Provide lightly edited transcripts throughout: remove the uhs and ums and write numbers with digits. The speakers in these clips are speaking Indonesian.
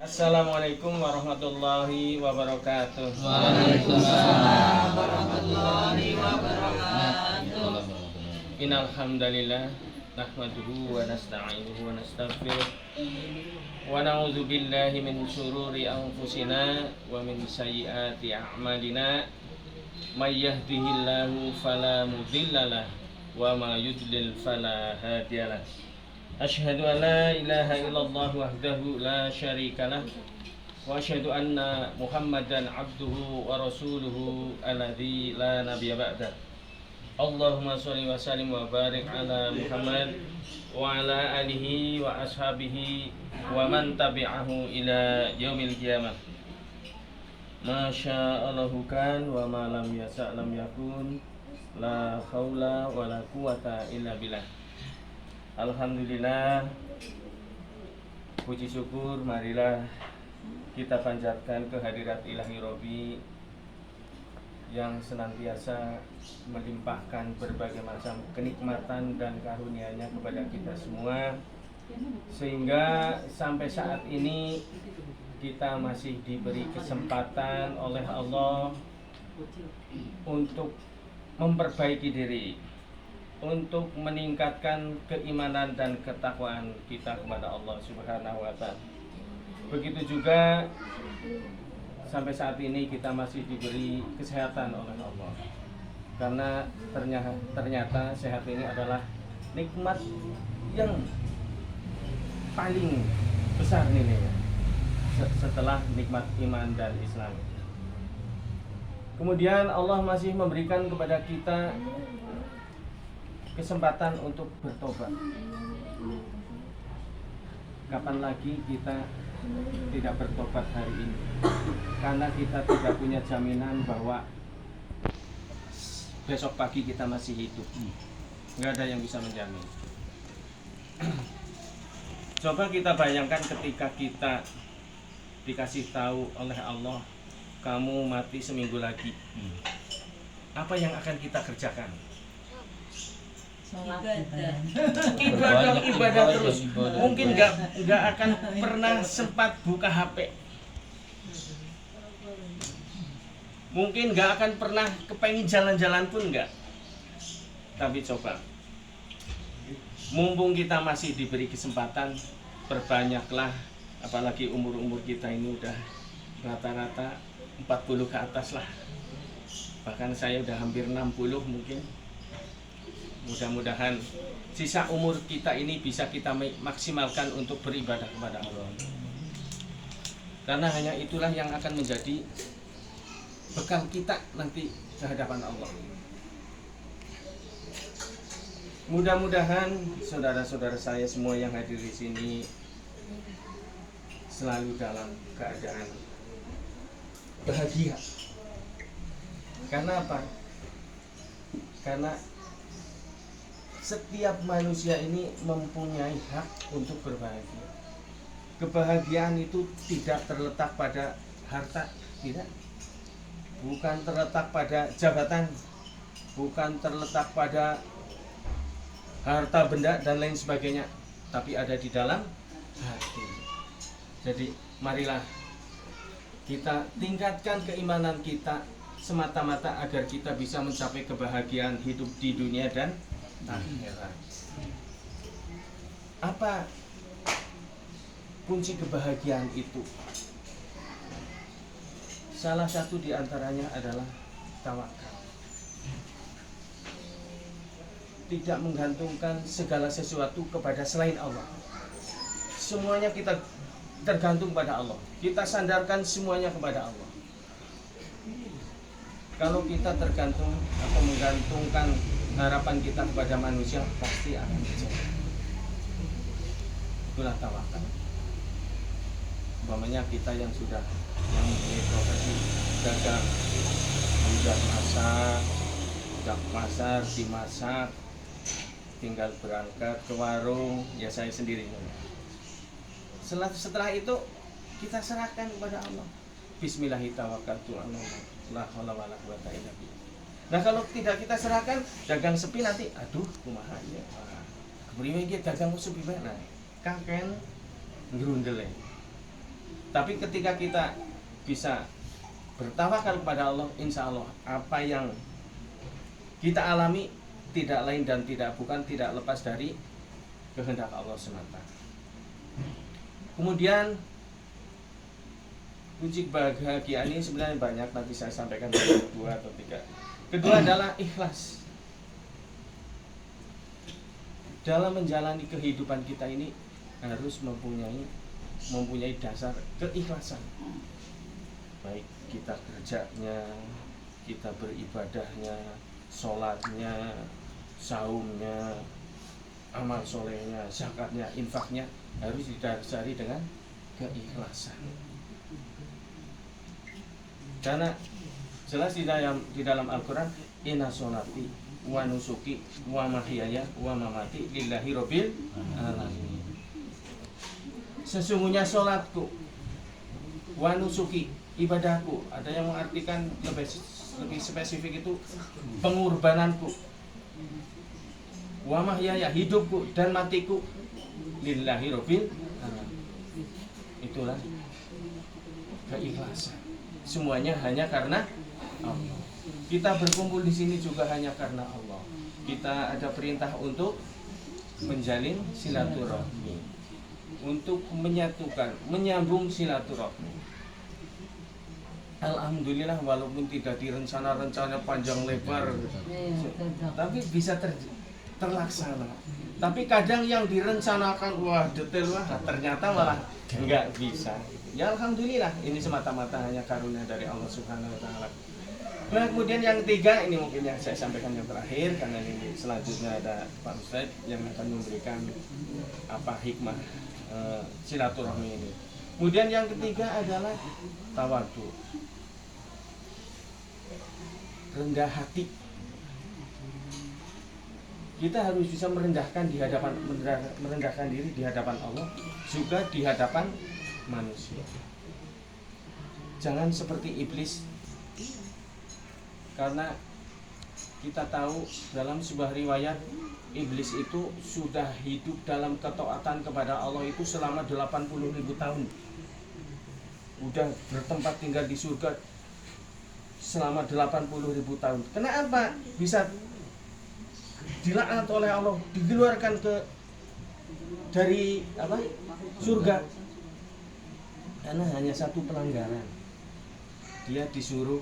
Assalamualaikum warahmatullahi wabarakatuh. Waalaikumsalam warahmatullahi wabarakatuh. Innal hamdalillah nahmaduhu wa nasta'inuhu wa nastaghfiruh wa na'udzu billahi min syururi anfusina wa min sayyiati a'malina may yahdihillahu fala mudhillalah wa may yudlil fala hadiyalah. Asyhadu an la ilaha illallah wahdahu la syarikalah wa asyhadu anna Muhammadan abduhu wa rasuluhu alladzi la nabiyya ba'da. Allahumma sholli wa sallim wa barik ala Muhammad wa ala alihi wa ashabihi wa man tabi'ahu ila yaumil qiyamah. Masya Allahu kan wa ma lam yasa' lam yakun, la haula wa la quwata illa billah. Alhamdulillah, puji syukur marilah kita panjatkan kehadirat Ilahi Robbi yang senantiasa melimpahkan berbagai macam kenikmatan dan karunia-Nya kepada kita semua, sehingga sampai saat ini kita masih diberi kesempatan oleh Allah untuk memperbaiki diri, untuk meningkatkan keimanan dan ketakwaan kita kepada Allah Subhanahu wa Ta'ala. Begitu juga sampai saat ini kita masih diberi kesehatan oleh Allah, karena ternyata sehat ini adalah nikmat yang paling besar nilainya setelah nikmat iman dan Islam. Kemudian Allah masih memberikan kepada kita kesempatan untuk bertobat. Kapan lagi kita tidak bertobat hari ini? Karena kita tidak punya jaminan bahwa besok pagi kita masih hidup. Nggak ada yang bisa menjamin. Coba kita bayangkan ketika kita dikasih tahu oleh Allah, kamu mati seminggu lagi. Apa yang akan kita kerjakan? Ibadah terus. Mungkin nggak akan pernah sempat buka HP. Mungkin nggak akan pernah kepengen jalan-jalan pun nggak. Tapi coba, mumpung kita masih diberi kesempatan, perbanyaklah. Apalagi umur kita ini udah rata-rata 40 ke atas lah. Bahkan saya udah hampir 60 mungkin. Mudah-mudahan sisa umur kita ini bisa kita maksimalkan untuk beribadah kepada Allah. Karena hanya itulah yang akan menjadi bekal kita nanti ke hadapan Allah. Mudah-mudahan saudara-saudara saya semua yang hadir di sini selalu dalam keadaan bahagia. Karena apa? Karena setiap manusia ini mempunyai hak untuk berbahagia. Kebahagiaan itu tidak terletak pada harta, tidak. Bukan terletak pada jabatan, bukan terletak pada harta benda dan lain sebagainya, tapi ada di dalam hati. Jadi marilah kita tingkatkan keimanan kita semata-mata agar kita bisa mencapai kebahagiaan hidup di dunia dan akhirat. Apa kunci kebahagiaan itu? Salah satu di antaranya adalah tawakal. Tidak menggantungkan segala sesuatu kepada selain Allah. Semuanya kita tergantung pada Allah. Kita sandarkan semuanya kepada Allah. Kalau kita tergantung atau menggantungkan harapan kita kepada manusia, pasti akan kecewa. Itulah tawakal. Umpamanya kita yang mempunyai profesi dagang, sudah masak, dimasak, tinggal berangkat ke warung, ya saya sendiri. Setelah itu kita serahkan kepada Allah. Bismillahirrahmanirrahim. La haula wala quwata illa billah. Nah, kalau tidak kita serahkan, dagang sepi nanti, aduh, kumaha ya. Kepriwe iki dagang sepi bae. Nah, kaken ngrundel. Tapi ketika kita bisa bertawakal kepada Allah, insya Allah apa yang kita alami tidak lain dan tidak lepas dari kehendak Allah semata. Kemudian kunci kebahagiaan ini sebenarnya banyak, nanti saya sampaikan 2 atau 3. Kedua adalah ikhlas. Dalam menjalani kehidupan kita ini harus mempunyai dasar keikhlasan. Baik kita kerjanya, kita beribadahnya, sholatnya, saumnya, amal solehnya, zakatnya, infaknya harus didasari dengan keikhlasan. Karena jelas di dalam Al-Quran, inna sholati wa nusuki wa mahyaya wa mamati lillahi rabbil alamin. Sesungguhnya sholatku, wa nusuki, ibadahku, ada yang mengartikan lebih spesifik itu pengorbananku, wa mahyaya, hidupku dan matiku, lillahi rabbil alamin. Itulah keikhlasan. Semuanya hanya karena Allah. Kita berkumpul di sini juga hanya karena Allah. Kita ada perintah untuk menjalin silaturahmi, untuk menyambung silaturahmi. Alhamdulillah, walaupun tidak direncana panjang lebar, tapi bisa terlaksana. Tapi kadang yang direncanakan detail ternyata malah enggak bisa. Ya alhamdulillah, ini semata-mata hanya karunia dari Allah Subhanahu wa taala. Nah, kemudian yang ketiga, ini mungkin yang saya sampaikan yang terakhir, karena ini selanjutnya ada Pak Ustadz yang akan memberikan hikmah silaturahmi ini. Kemudian yang ketiga adalah tawadhu, rendah hati. Kita harus bisa merendahkan diri di hadapan Allah, juga di hadapan manusia. Jangan seperti iblis. Karena kita tahu dalam sebuah riwayat, iblis itu sudah hidup dalam ketaatan kepada Allah itu selama 80.000 tahun. Udah bertempat tinggal di surga selama 80.000 tahun. Kenapa bisa dilaknat oleh Allah, dikeluarkan dari surga? Karena hanya satu pelanggaran. Dia disuruh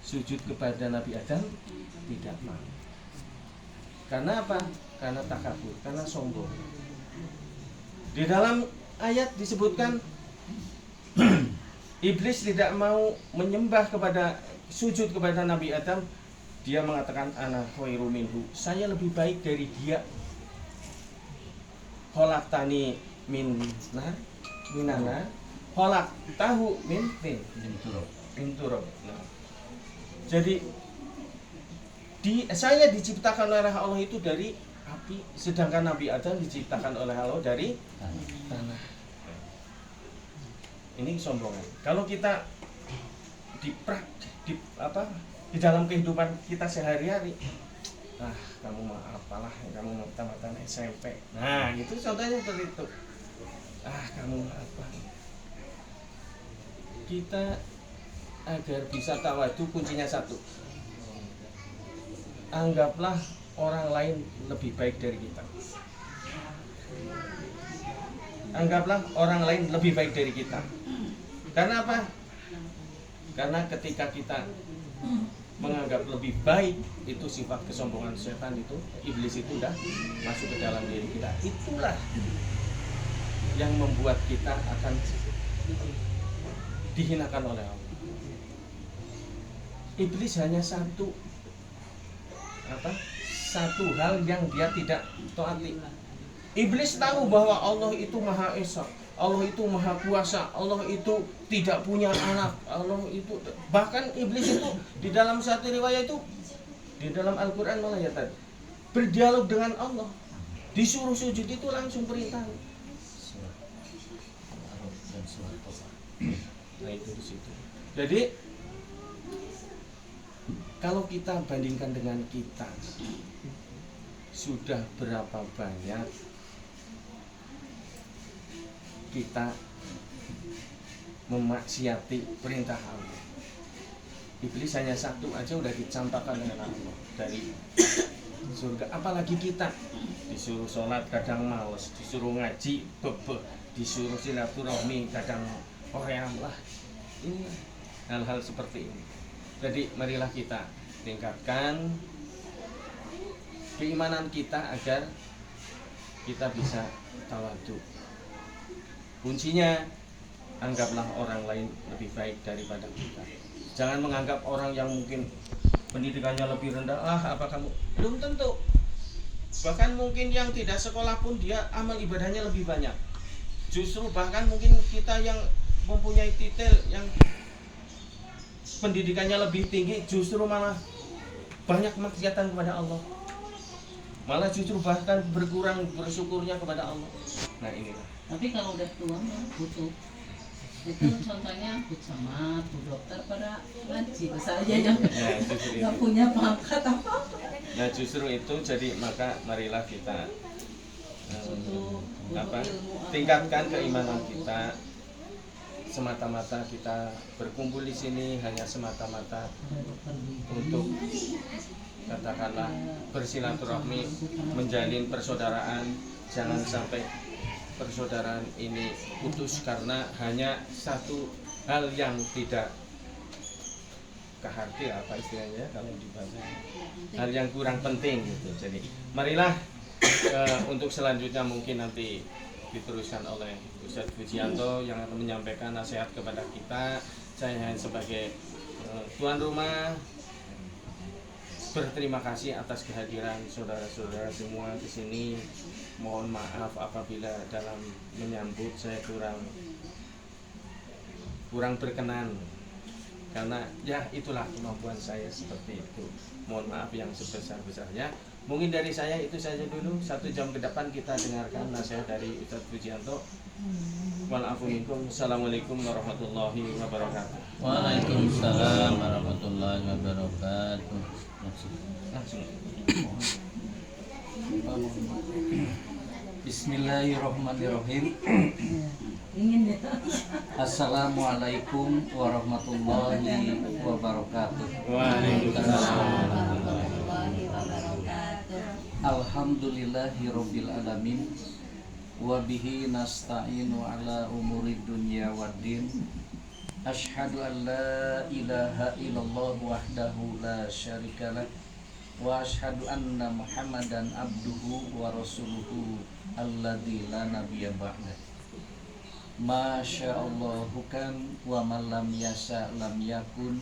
sujud kepada Nabi Adam, tidak mau. Karena apa? Karena takabur, karena sombong. Di dalam ayat disebutkan iblis tidak mau sujud kepada Nabi Adam. Dia mengatakan ana khairu minhu, saya lebih baik dari dia. Khalaqtani min nar, minana, khalaqtahu min turab. Jadi saya diciptakan oleh Allah itu dari api, sedangkan Nabi Adam diciptakan oleh Allah dari tanah. Ini kesombongan. Kalau kita di dalam kehidupan kita sehari-hari, kamu mau apalah, kamu mau tamatan SMP. Nah, itu contohnya seperti itu. Kamu apa? Kita agar bisa tawadhu kuncinya satu. Anggaplah orang lain lebih baik dari kita. Anggaplah orang lain lebih baik dari kita. Karena apa? Karena ketika kita menganggap lebih baik, itu sifat kesombongan setan, itu iblis itu udah masuk ke dalam diri kita. Itulah yang membuat kita akan dihinakan oleh Allah. Iblis hanya satu hal yang dia tidak taati. Iblis tahu bahwa Allah itu Maha Esa, Allah itu Maha Kuasa, Allah itu tidak punya anak, Allah itu, bahkan iblis itu di dalam satu riwayat itu, di dalam Al-Quran malah berdialog dengan Allah, disuruh sujud itu langsung perintah. Nah, itu di situ. Jadi kalau kita bandingkan dengan kita, sudah berapa banyak kita memaksiati perintah Allah. Iblis hanya satu aja udah dicampakkan dengan Allah dari surga. Apalagi kita disuruh sholat kadang males, disuruh ngaji bebeh, disuruh silaturahmi kadang koream lah. Ini hal-hal seperti ini. Jadi marilah kita tingkatkan keimanan kita agar kita bisa tawadhu. Kuncinya, anggaplah orang lain lebih baik daripada kita. Jangan menganggap orang yang mungkin pendidikannya lebih rendah, apa kamu? Belum tentu. Bahkan mungkin yang tidak sekolah pun dia amal ibadahnya lebih banyak. Justru bahkan mungkin kita yang mempunyai titel yang pendidikannya lebih tinggi justru malah banyak maksiatan kepada Allah. Malah justru bahkan berkurang bersyukurnya kepada Allah. Nah inilah. Tapi kalau udah tua mah butuh. Itu contohnya Bu Camat, Bu Dokter pada ngaji, saya yang nggak punya pangkat apa-apa. Nah justru itu, jadi maka marilah kita tingkatkan keimanan kita. Semata-mata kita berkumpul di sini hanya semata-mata untuk katakanlah bersilaturahmi, menjalin persaudaraan. Jangan sampai persaudaraan ini putus karena hanya satu hal yang tidak keharti, apa istilahnya kalau dibahas, hal yang kurang penting gitu. Jadi marilah untuk selanjutnya mungkin nanti diteruskan oleh Ustadz Pujianto yang akan menyampaikan nasihat kepada kita. Saya hanya sebagai tuan rumah berterima kasih atas kehadiran saudara-saudara semua di sini. Mohon maaf apabila dalam menyambut saya kurang berkenan, karena ya itulah kemampuan saya seperti itu. Mohon maaf yang sebesar-besarnya. Mungkin dari saya itu saja dulu. 1 jam ke depan kita dengarkan nasihat dari Ustadz Pujianto. Wa'alaikum. Assalamualaikum warahmatullahi wabarakatuh. Waalaikumsalam warahmatullahi wabarakatuh. Langsung. Bismillahirrahmanirrahim. Ingin ya. Assalamualaikum warahmatullahi wabarakatuh. Waalaikumsalam. Alhamdulillahirabbil alamin. Wa bihi nasta'inu ala umuri dunya waddin. Asyhadu an la ilaha illallah wahdahu la syarikalah wa asyhadu anna Muhammadan abduhu wa rasuluhu alladzi la nabiyya ba'dah. Masyaallahu kan wa man lam yasha lam yakun.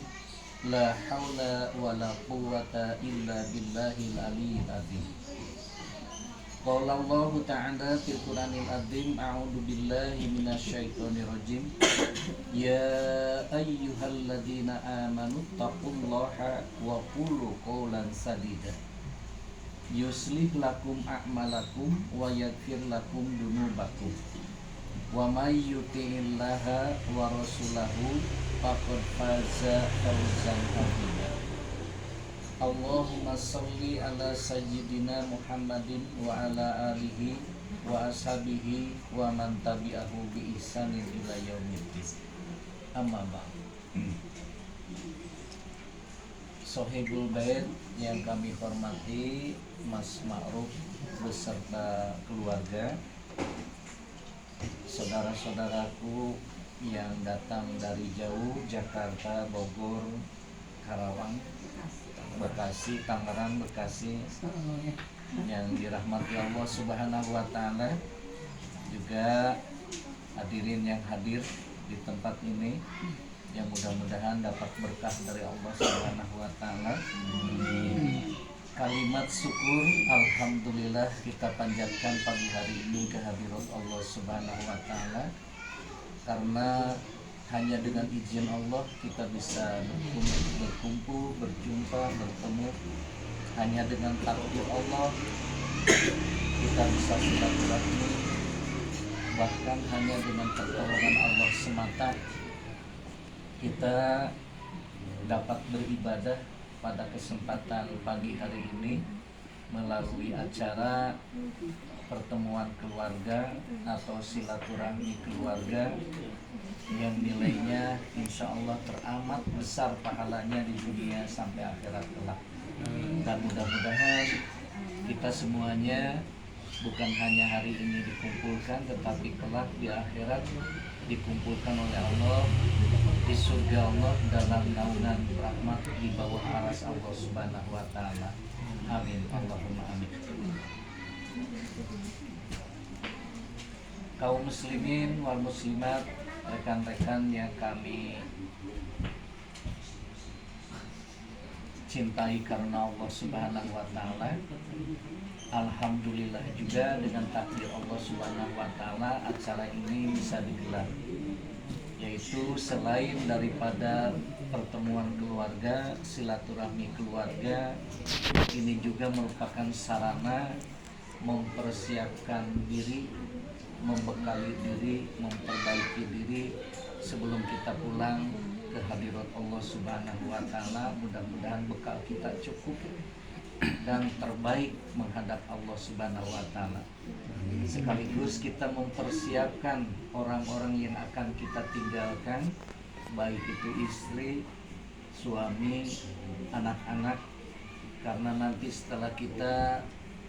La haula wa la quwwata illa billahil aliyyil azim. Qala Allah ta'ala fil Qur'anil azim, a'udzu billahi minasyaitonir rajim. Ya ayyuhalladzina amanu taqullaha wa qulu qawlan sadida. Yuslih lakum a'malakum wa yaghfir lakum dunubakum. Wa may yuti'illaha wa rasulahu faqad faza fawzan 'azima. Allahumma sholli ala sayyidina Muhammadin wa ala alihi wa ashabihi wa man tabi'ahu bi ihsanin ila yaumiddin. Amma ba'd. Sohibul Bait yang kami hormati, Mas Ma'ruf beserta keluarga, saudara-saudaraku yang datang dari jauh, Jakarta, Bogor, Karawang, Bekasi, Tangerang, Bekasi, yang dirahmati Allah Subhanahu wa Ta'ala, juga hadirin yang hadir di tempat ini, yang mudah-mudahan dapat berkah dari Allah Subhanahu wa Ta'ala. Kalimat syukur alhamdulillah kita panjatkan pagi hari ini kehadirat Allah Subhanahu wa Ta'ala, karena hanya dengan izin Allah kita bisa berkumpul, berjumpa, bertemu. Hanya dengan takdir Allah kita bisa silaturahmi. Bahkan hanya dengan pertolongan Allah semata kita dapat beribadah pada kesempatan pagi hari ini melalui acara pertemuan keluarga atau silaturahmi keluarga yang nilainya insya Allah teramat besar pahalanya di dunia sampai akhirat kelak. Dan mudah-mudahan kita semuanya bukan hanya hari ini dikumpulkan, tetapi kelak di akhirat dikumpulkan oleh Allah di surga Allah dalam naungan rahmat di bawah aras Allah Subhanahu wa taala. Amin. Allahumma amin. Kaum muslimin wal muslimat, rekan-rekan yang kami cintai karena Allah Subhanahu wa taala. Alhamdulillah juga dengan takdir Allah Subhanahu wa taala acara ini bisa digelar, yaitu selain daripada pertemuan keluarga, silaturahmi keluarga, ini juga merupakan sarana mempersiapkan diri, membekali diri, memperbaiki diri sebelum kita pulang ke hadirat Allah Subhanahu wa taala. Mudah-mudahan bekal kita cukup dan terbaik menghadap Allah Subhanahu wa taala. Sekaligus kita mempersiapkan orang-orang yang akan kita tinggalkan, baik itu istri, suami, anak-anak, karena nanti setelah kita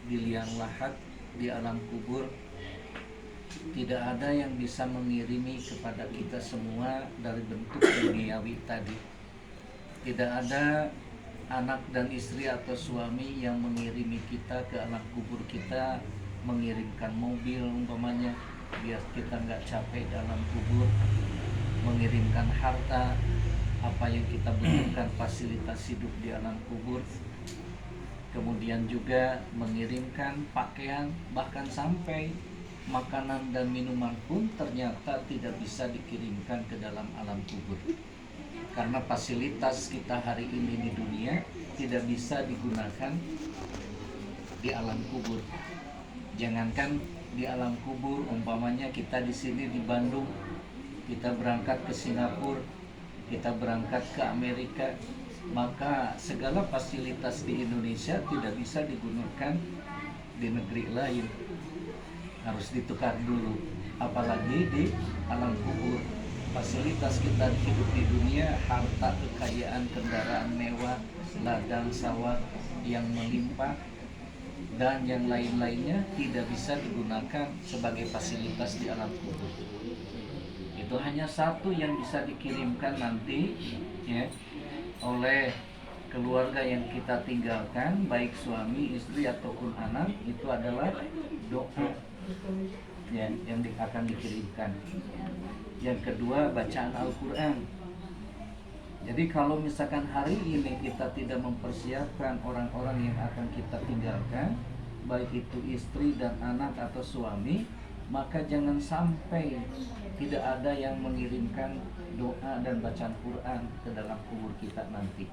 di liang lahat, di alam kubur, tidak ada yang bisa mengirimi kepada kita semua dari bentuk duniawi tadi. Tidak ada anak dan istri atau suami yang mengirimi kita ke alam kubur kita, mengirimkan mobil umpamanya biar kita nggak capek dalam kubur, mengirimkan harta, apa yang kita butuhkan fasilitas hidup di alam kubur, kemudian juga mengirimkan pakaian, bahkan sampai makanan dan minuman pun ternyata tidak bisa dikirimkan ke dalam alam kubur, karena fasilitas kita hari ini di dunia tidak bisa digunakan di alam kubur. Jangankan di alam kubur, umpamanya kita di sini di Bandung, kita berangkat ke Singapura, kita berangkat ke Amerika, maka segala fasilitas di Indonesia tidak bisa digunakan di negeri lain, harus ditukar dulu. Apalagi di alam kubur, fasilitas kita hidup di dunia, harta, kekayaan, kendaraan mewah, ladang sawah yang melimpah, dan yang lain-lainnya tidak bisa digunakan sebagai fasilitas di alam kubur. Itu hanya satu yang bisa dikirimkan nanti, ya, oleh keluarga yang kita tinggalkan, baik suami, istri ataupun anak, itu adalah doa, ya, yang akan dikirimkan. Yang kedua, bacaan Al-Quran. Jadi kalau misalkan hari ini kita tidak mempersiapkan orang-orang yang akan kita tinggalkan, baik itu istri dan anak atau suami, maka jangan sampai tidak ada yang mengirimkan doa dan bacaan Quran ke dalam kubur kita nanti.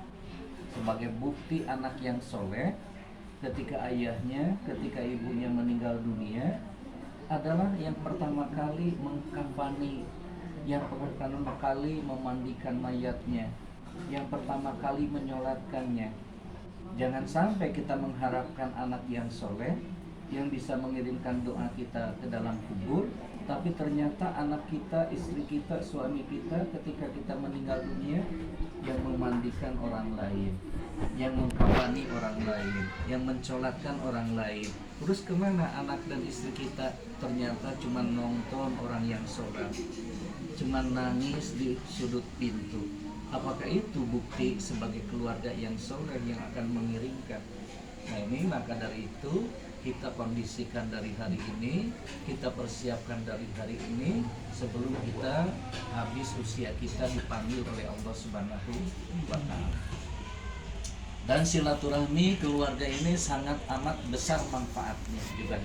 Sebagai bukti anak yang soleh, ketika ayahnya, ketika ibunya meninggal dunia, adalah yang pertama kali mengkafani, yang pertama kali memandikan mayatnya, yang pertama kali menyolatkannya. Jangan sampai kita mengharapkan anak yang soleh yang bisa mengirimkan doa kita ke dalam kubur, tapi ternyata anak kita, istri kita, suami kita ketika kita meninggal dunia yang memandikan orang lain, yang mengkafani orang lain, yang mencolatkan orang lain. Terus kemana anak dan istri kita? Ternyata cuma nonton orang yang sholat, cuma nangis di sudut pintu. Apakah itu bukti sebagai keluarga yang soleh yang akan mengirimkan? Nah ini, maka dari itu kita kondisikan dari hari ini, kita persiapkan dari hari ini sebelum kita habis usia kita dipanggil oleh Allah Subhanahu wa taala. Dan silaturahmi keluarga ini sangat amat besar manfaatnya juga.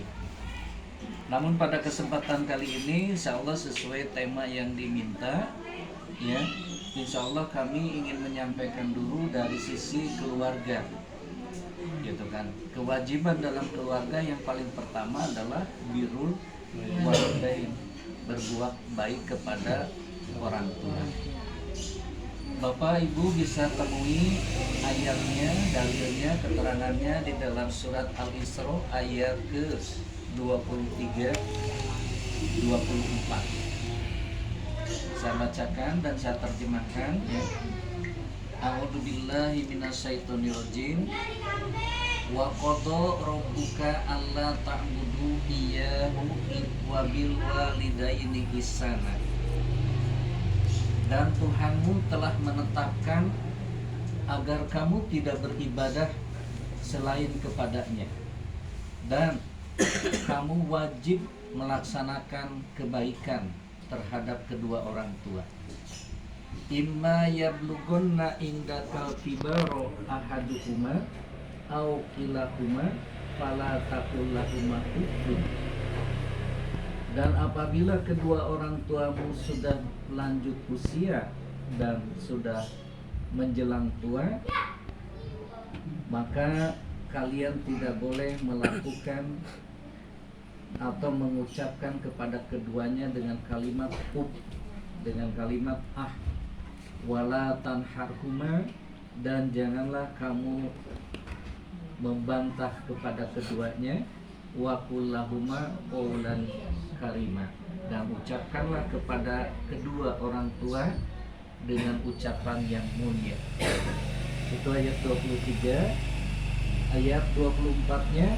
Namun pada kesempatan kali ini, insya Allah sesuai tema yang diminta, ya, insya Allah kami ingin menyampaikan dulu dari sisi keluarga, gitu kan. Kewajiban dalam keluarga yang paling pertama adalah birrul walidain, berbuat baik kepada orang tua. Bapak Ibu bisa temui ayatnya, dalilnya, keterangannya di dalam surat Al-Isra ayat ke-23-24. Saya bacakan dan saya terjemahkan ya. A'udzubillahi minasyaitonirrajim. Wa qada rabbuka alla ta'budu iyyahu wa bil walidaini ihsana. Dan Tuhanmu telah menetapkan agar kamu tidak beribadah selain kepadanya, dan kamu wajib melaksanakan kebaikan terhadap kedua orang tua. Imma yablughanna indakal kibaro ahaduhuma au kilahuma fala taqul lahuma uffin. Dan apabila kedua orang tuamu sudah lanjut usia dan sudah menjelang tua, maka kalian tidak boleh melakukan atau mengucapkan kepada keduanya dengan kalimat dengan kalimat wala tanharhuma, dan janganlah kamu membantah kepada keduanya, wa kullahuma qaulan karima, dan ucapkanlah kepada kedua orang tua dengan ucapan yang mulia. Itu ayat 23. Ayat 24-nya,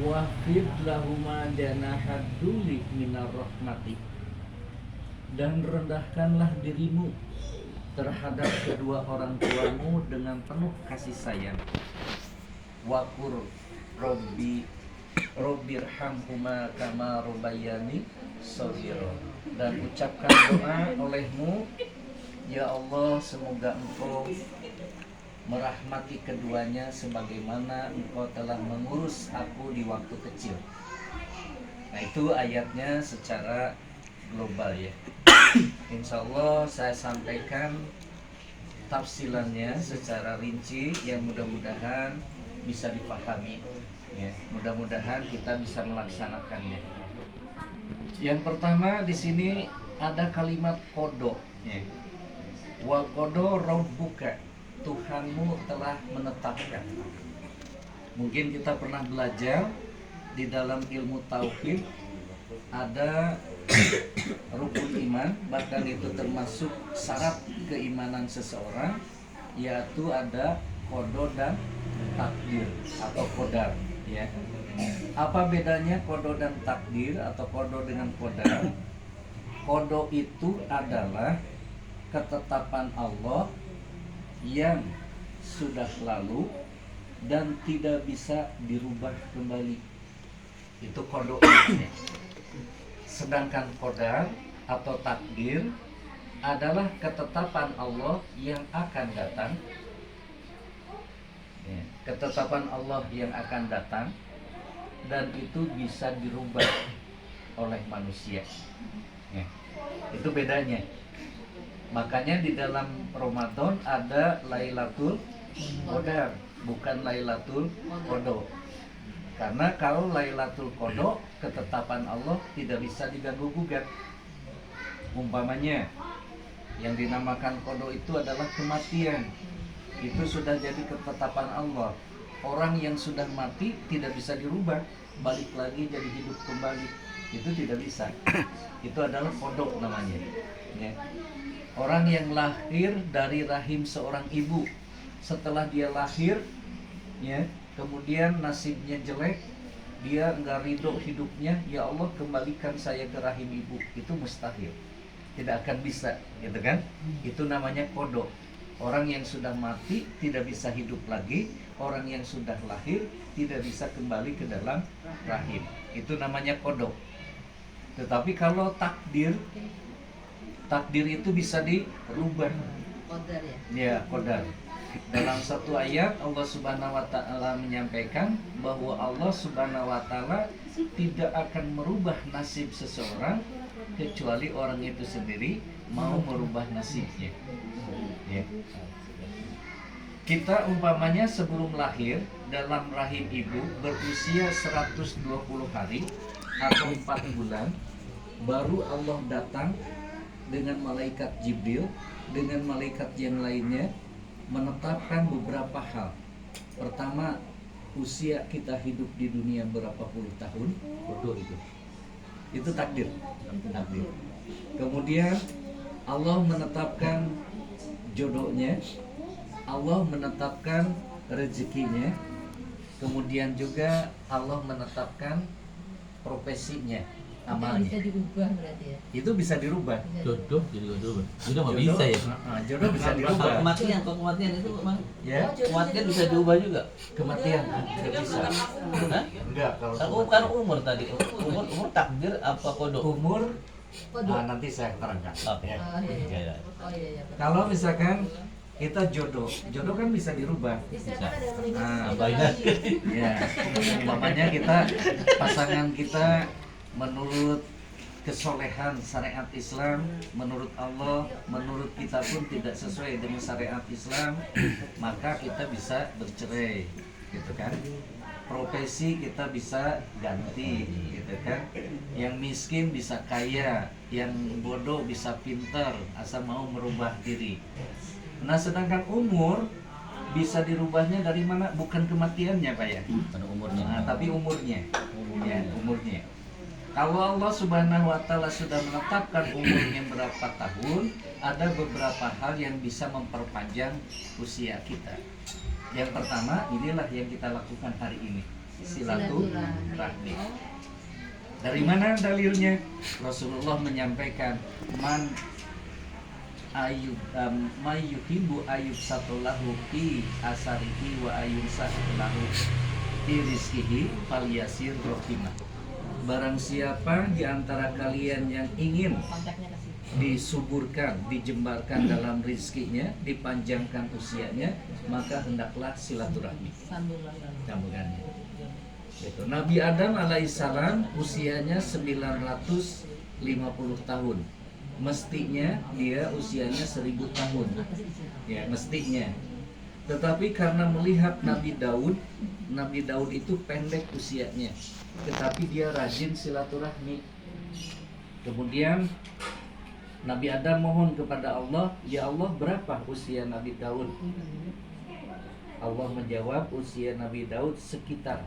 wafid lahuma janahad duli minar rahmati, dan rendahkanlah dirimu terhadap kedua orang tuamu dengan penuh kasih sayang. Waqur Robbirhamhuma kama robayani shaghira, dan ucapkan doa olehmu, ya Allah, semoga engkau merahmati keduanya sebagaimana engkau telah mengurus aku di waktu kecil. Nah, itu ayatnya secara global ya. Insya Allah saya sampaikan tafsilannya secara rinci yang mudah-mudahan bisa dipahami ya. Mudah-mudahan kita bisa melaksanakannya. Yang pertama di sini ada kalimat kodo ya. Wa kodo rabbuka, Tuhanmu telah menetapkan. Mungkin kita pernah belajar di dalam ilmu tauhid ada rukun iman, bahkan itu termasuk syarat keimanan seseorang, yaitu ada kodo dan takdir atau qadar ya. Apa bedanya kodo dan takdir atau kodo dengan qadar? Kodo itu adalah ketetapan Allah yang sudah lalu dan tidak bisa dirubah kembali. Itu kodo. Sedangkan qadar atau takdir adalah ketetapan Allah yang akan datang ya, ketetapan Allah yang akan datang, dan itu bisa dirubah oleh manusia ya. Itu bedanya. Makanya di dalam Ramadan ada Lailatul Qadar, bukan Lailatul Qadar. Karena kalau Lailatul Qadar, ketetapan Allah tidak bisa diganggu gugat. Umpamanya yang dinamakan qadar itu adalah kematian. Itu sudah jadi ketetapan Allah. Orang yang sudah mati tidak bisa dirubah, balik lagi jadi hidup kembali. Itu tidak bisa. Itu adalah qadar namanya ya. Orang yang lahir dari rahim seorang ibu, setelah dia lahir ya, kemudian nasibnya jelek, dia enggak ridho hidupnya, ya Allah kembalikan saya ke rahim ibu, itu mustahil, tidak akan bisa, gitu kan? Itu namanya qadar. Orang yang sudah mati tidak bisa hidup lagi, orang yang sudah lahir tidak bisa kembali ke dalam rahim, itu namanya qadar. Tetapi kalau takdir itu bisa dirubah. Qadar ya. Ya, qadar. Dalam satu ayat Allah Subhanahu wa taala menyampaikan bahwa Allah Subhanahu wa taala tidak akan merubah nasib seseorang kecuali orang itu sendiri mau merubah nasibnya. Ya. Kita umpamanya sebelum lahir dalam rahim ibu berusia 120 hari atau 4 bulan, baru Allah datang dengan malaikat Jibril, dengan malaikat yang lainnya, menetapkan beberapa hal. Pertama, usia kita hidup di dunia berapa puluh tahun, itu takdir. Kemudian Allah menetapkan jodohnya, Allah menetapkan rezekinya, kemudian juga Allah menetapkan profesinya, Itu amalnya. bisa diubah berarti ya. Itu bisa dirubah. Jodoh jadi jodoh. Jodoh nggak bisa ya. Jodoh bisa dirubah. Kalau kematian, kalau kematian itu Bang, Ya, kematian bisa diubah juga. kematian nggak bisa. Hah? Enggak kalau Kan umur tadi. Umur takdir apa kodok? umur Waduh. nanti saya terangkan. Oke. Ya. Oh iya, Iya, iya. oh iya, iya. Kalau misalkan kita jodoh kan bisa dirubah. Bisa. Nah, Banyak. ya, umpamanya kita pasangan kita menurut kesolehan syariat Islam, menurut Allah, menurut kita pun tidak sesuai dengan syariat Islam, maka kita bisa bercerai, gitu kan? Profesi kita bisa ganti, gitu kan? Yang miskin bisa kaya, yang bodoh bisa pintar, asal mau merubah diri. Nah, sedangkan umur bisa dirubahnya dari mana? Bukan kematiannya, Pak ya. Pada umurnya. Nah, tapi umurnya. Ya, umurnya. Kalau Allah Subhanahu wa taala sudah menetapkan umurnya berapa tahun, ada beberapa hal yang bisa memperpanjang usia kita. Yang pertama, inilah yang kita lakukan hari ini, silaturahmi. Dari mana dalilnya? Rasulullah menyampaikan, man mayuhibu ayub satulahu fi asarihi wa ayub satulahu fi rizkihi falyasir rohimah. Barang siapa di antara kalian yang ingin Kontaknya kasih. disuburkan, dijembarkan dalam rizkinya, dipanjangkan usianya, maka hendaklah silaturahmi. Sambungannya. Gitu. Nabi Adam alaihissalam usianya 950 tahun. Mestinya dia usianya 1000 tahun. Ya, mestinya. Tetapi karena melihat Nabi Daud itu pendek usianya, tetapi dia rajin silaturahmi. Kemudian Nabi Adam mohon kepada Allah, ya Allah, berapa usia Nabi Daud? Allah menjawab, usia Nabi Daud sekitar,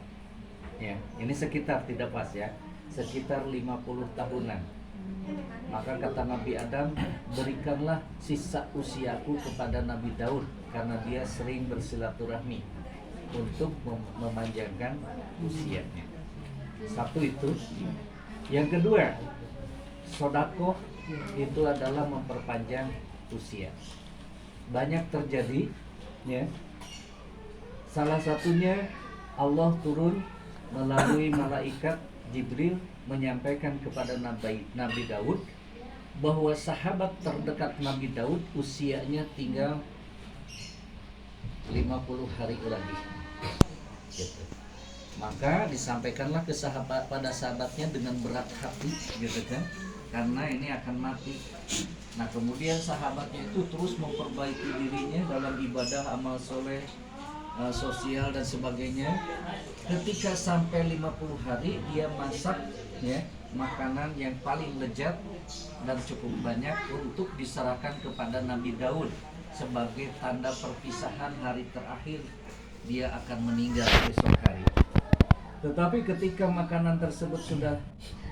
ya, ini sekitar, tidak pas ya, sekitar 50 tahunan. Maka kata Nabi Adam, berikanlah sisa usiaku kepada Nabi Daud, karena dia sering bersilaturahmi untuk memanjangkan usianya. Satu itu. Yang kedua, sodakoh itu adalah memperpanjang usia. Banyak terjadi, ya. Salah satunya Allah turun melalui malaikat Jibril menyampaikan kepada Nabi Daud bahwa sahabat terdekat Nabi Daud usianya tinggal 50 hari lagi. Gitu. Maka disampaikanlah ke pada sahabatnya dengan berat hati, gitu kan? Karena ini akan mati. Nah, kemudian sahabatnya itu terus memperbaiki dirinya dalam ibadah, amal soleh, sosial dan sebagainya. Ketika sampai 50 hari dia masak, ya, makanan yang paling lezat dan cukup banyak untuk diserahkan kepada Nabi Daud sebagai tanda perpisahan hari terakhir dia akan meninggal besok hari. Tetapi ketika makanan tersebut sudah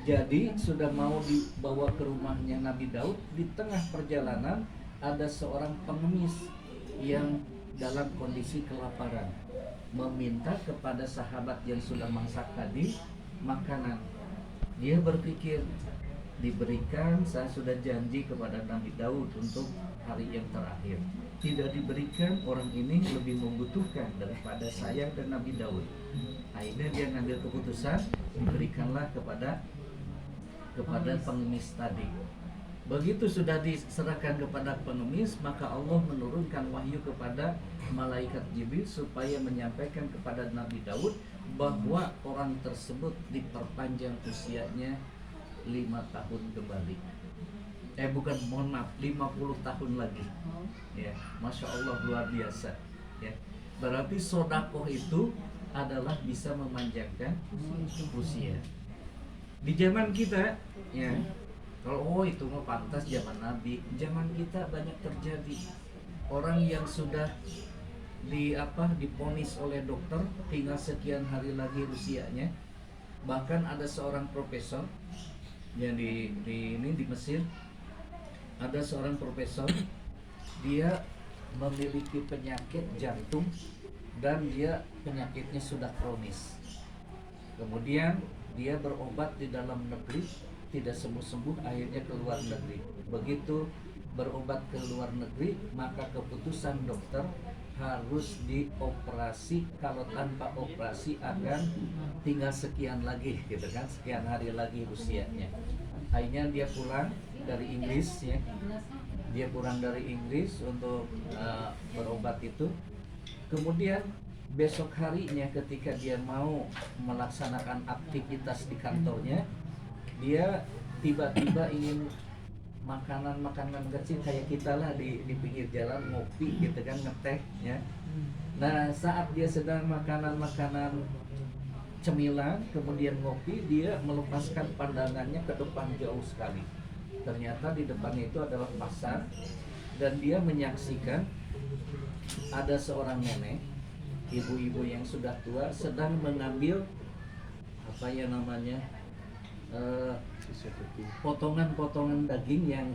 jadi, sudah mau dibawa ke rumahnya Nabi Daud, di tengah perjalanan ada seorang pengemis yang dalam kondisi kelaparan, meminta kepada sahabat yang sudah masak tadi makanan. Dia berpikir, diberikan, saya sudah janji kepada Nabi Daud untuk hari yang terakhir. Tidak diberikan, orang ini lebih membutuhkan daripada saya dan Nabi Daud. Akhirnya dia ngambil keputusan, diberikanlah kepada pengemis tadi. Begitu sudah diserahkan kepada pengemis, maka Allah menurunkan wahyu kepada malaikat Jibril supaya menyampaikan kepada Nabi Daud bahwa orang tersebut diperpanjang usianya 5 tahun kembali. Mohon maaf, 50 tahun lagi. Ya, Masya Allah, luar biasa. Ya, berarti sodakoh itu adalah bisa memanjangkan usia. Di zaman kita, ya, kalau itu mah pantas zaman Nabi, zaman kita banyak terjadi orang yang sudah diponis oleh dokter tinggal sekian hari lagi usianya. Bahkan ada seorang profesor yang di Mesir, ada seorang profesor, dia memiliki penyakit jantung dan dia penyakitnya sudah kronis. Kemudian dia berobat di dalam negeri, tidak sembuh-sembuh, akhirnya ke luar negeri. Begitu berobat ke luar negeri, maka keputusan dokter harus dioperasi. Kalau tanpa operasi akan tinggal sekian lagi, gitu kan, sekian hari lagi usianya. Akhirnya dia pulang dari Inggris, ya. Dia pulang dari Inggris untuk berobat itu. Kemudian besok harinya ketika dia mau melaksanakan aktivitas di kantornya, dia tiba-tiba ingin makanan kecil kayak kita lah di pinggir jalan, ngopi gitu kan, ngeteh ya. Nah, saat dia sedang makanan cemilan kemudian ngopi, dia melepaskan pandangannya ke depan jauh sekali. Ternyata di depannya itu adalah pasar, dan dia menyaksikan ada seorang nenek, ibu-ibu yang sudah tua, sedang mengambil apa ya namanya, potongan-potongan daging yang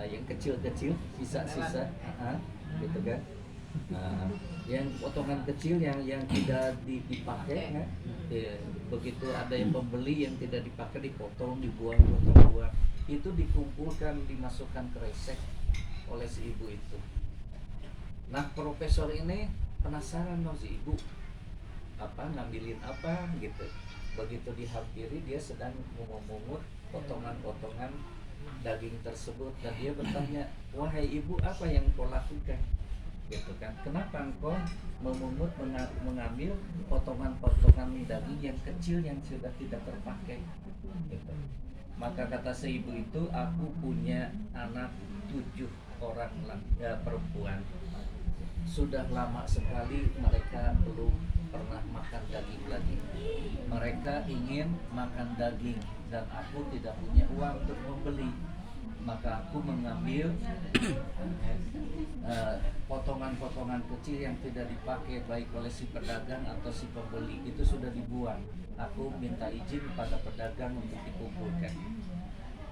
yang kecil-kecil, sisa-sisa, gitu kan. Yang potongan kecil yang tidak dipakai, kan? Begitu ada yang pembeli yang tidak dipakai, dipotong, dibuang, itu dikumpulkan, dimasukkan ke resek oleh si ibu itu. Nah, profesor ini penasaran dong, si ibu ngambilin apa gitu. Begitu dihampiri, dia sedang memungut potongan-potongan daging tersebut, dan dia bertanya, "Wahai ibu, apa yang kau lakukan?" Gitu kan, "Kenapa engkau memungut, mengambil potongan-potongan daging yang kecil yang sudah tidak terpakai?" Gitu. Maka kata si ibu itu, "Aku punya anak 7 orang perempuan. Sudah lama sekali mereka belum pernah makan daging lagi. Mereka ingin makan daging dan aku tidak punya uang untuk membeli. Maka aku mengambil potongan-potongan kecil yang tidak dipakai baik oleh si pedagang atau si pembeli, itu sudah dibuang. Aku minta izin pada pedagang untuk dikumpulkan."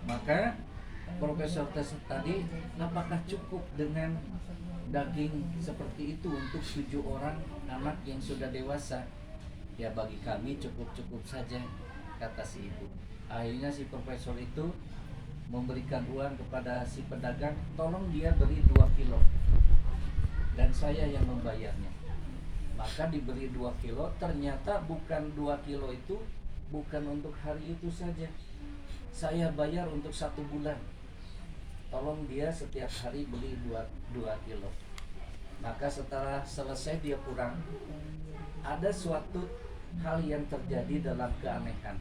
Maka profesor tadi, "Apakah cukup dengan daging seperti itu untuk 7 orang anak yang sudah dewasa?" "Ya, bagi kami cukup-cukup saja," kata si ibu. Akhirnya si profesor itu memberikan uang kepada si pedagang, "Tolong dia beri 2 kilo dan saya yang membayarnya." Maka diberi 2 kilo, ternyata bukan 2 kilo itu bukan untuk hari itu saja. "Saya bayar untuk 1 bulan. Tolong dia setiap hari beli 2 kilo. Maka setelah selesai dia pulang, ada suatu hal yang terjadi dalam keanehan.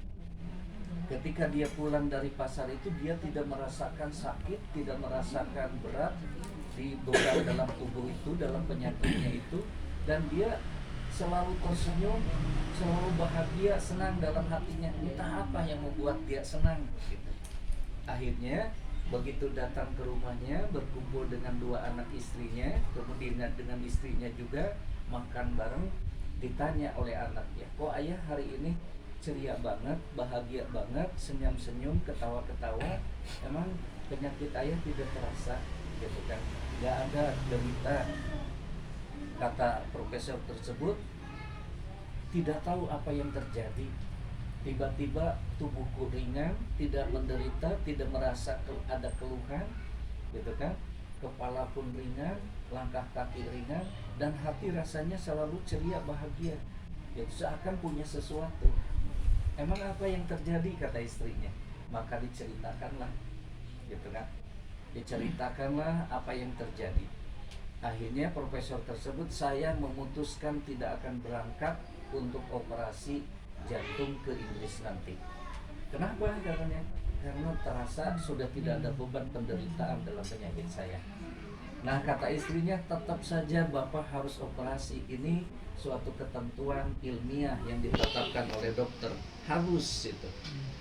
Ketika dia pulang dari pasar itu, dia tidak merasakan sakit, tidak merasakan berat di beban dalam tubuh itu, dalam penyakitnya itu, dan dia selalu tersenyum, selalu bahagia, senang dalam hatinya. Entah apa yang membuat dia senang gitu. Akhirnya begitu datang ke rumahnya, berkumpul dengan 2 anak istrinya, kemudian dengan istrinya juga makan bareng, ditanya oleh anaknya, "Kok ayah hari ini ceria banget, bahagia banget, senyum-senyum, ketawa-ketawa? Emang penyakit ayah tidak terasa?" Gitu kan, "Gak ada derita," kata profesor tersebut. "Tidak tahu apa yang terjadi. Tiba-tiba tubuhku ringan, tidak menderita, tidak merasa ada keluhan, gitu kan. Kepala pun ringan, langkah kaki ringan, dan hati rasanya selalu ceria, bahagia. Itu seakan punya sesuatu." "Emang apa yang terjadi?" kata istrinya. Maka diceritakanlah, gitu kan. Diceritakanlah apa yang terjadi. Akhirnya profesor tersebut, "Saya memutuskan tidak akan berangkat untuk operasi jantung ke Inggris nanti." "Kenapa?" katanya. "Karena terasa sudah tidak ada beban penderitaan dalam penyakit saya." Nah, kata istrinya, "Tetap saja Bapak harus operasi. Ini suatu ketentuan ilmiah yang ditetapkan oleh dokter. Harus itu."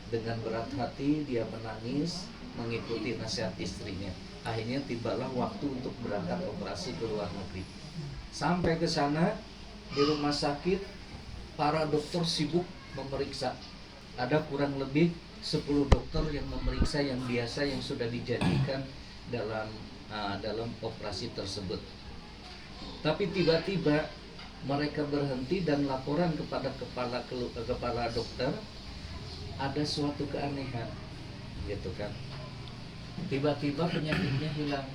Dengan berat hati dia menangis, mengikuti nasihat istrinya. Akhirnya tibalah waktu untuk berangkat operasi ke luar negeri. Sampai ke sana, di rumah sakit, para dokter sibuk memeriksa. Ada kurang lebih 10 dokter yang memeriksa, yang biasa, yang sudah dijadikan dalam operasi tersebut. Tapi tiba-tiba mereka berhenti dan laporan kepada kepala dokter ada suatu keanehan, gitu kan. Tiba-tiba penyakitnya hilang.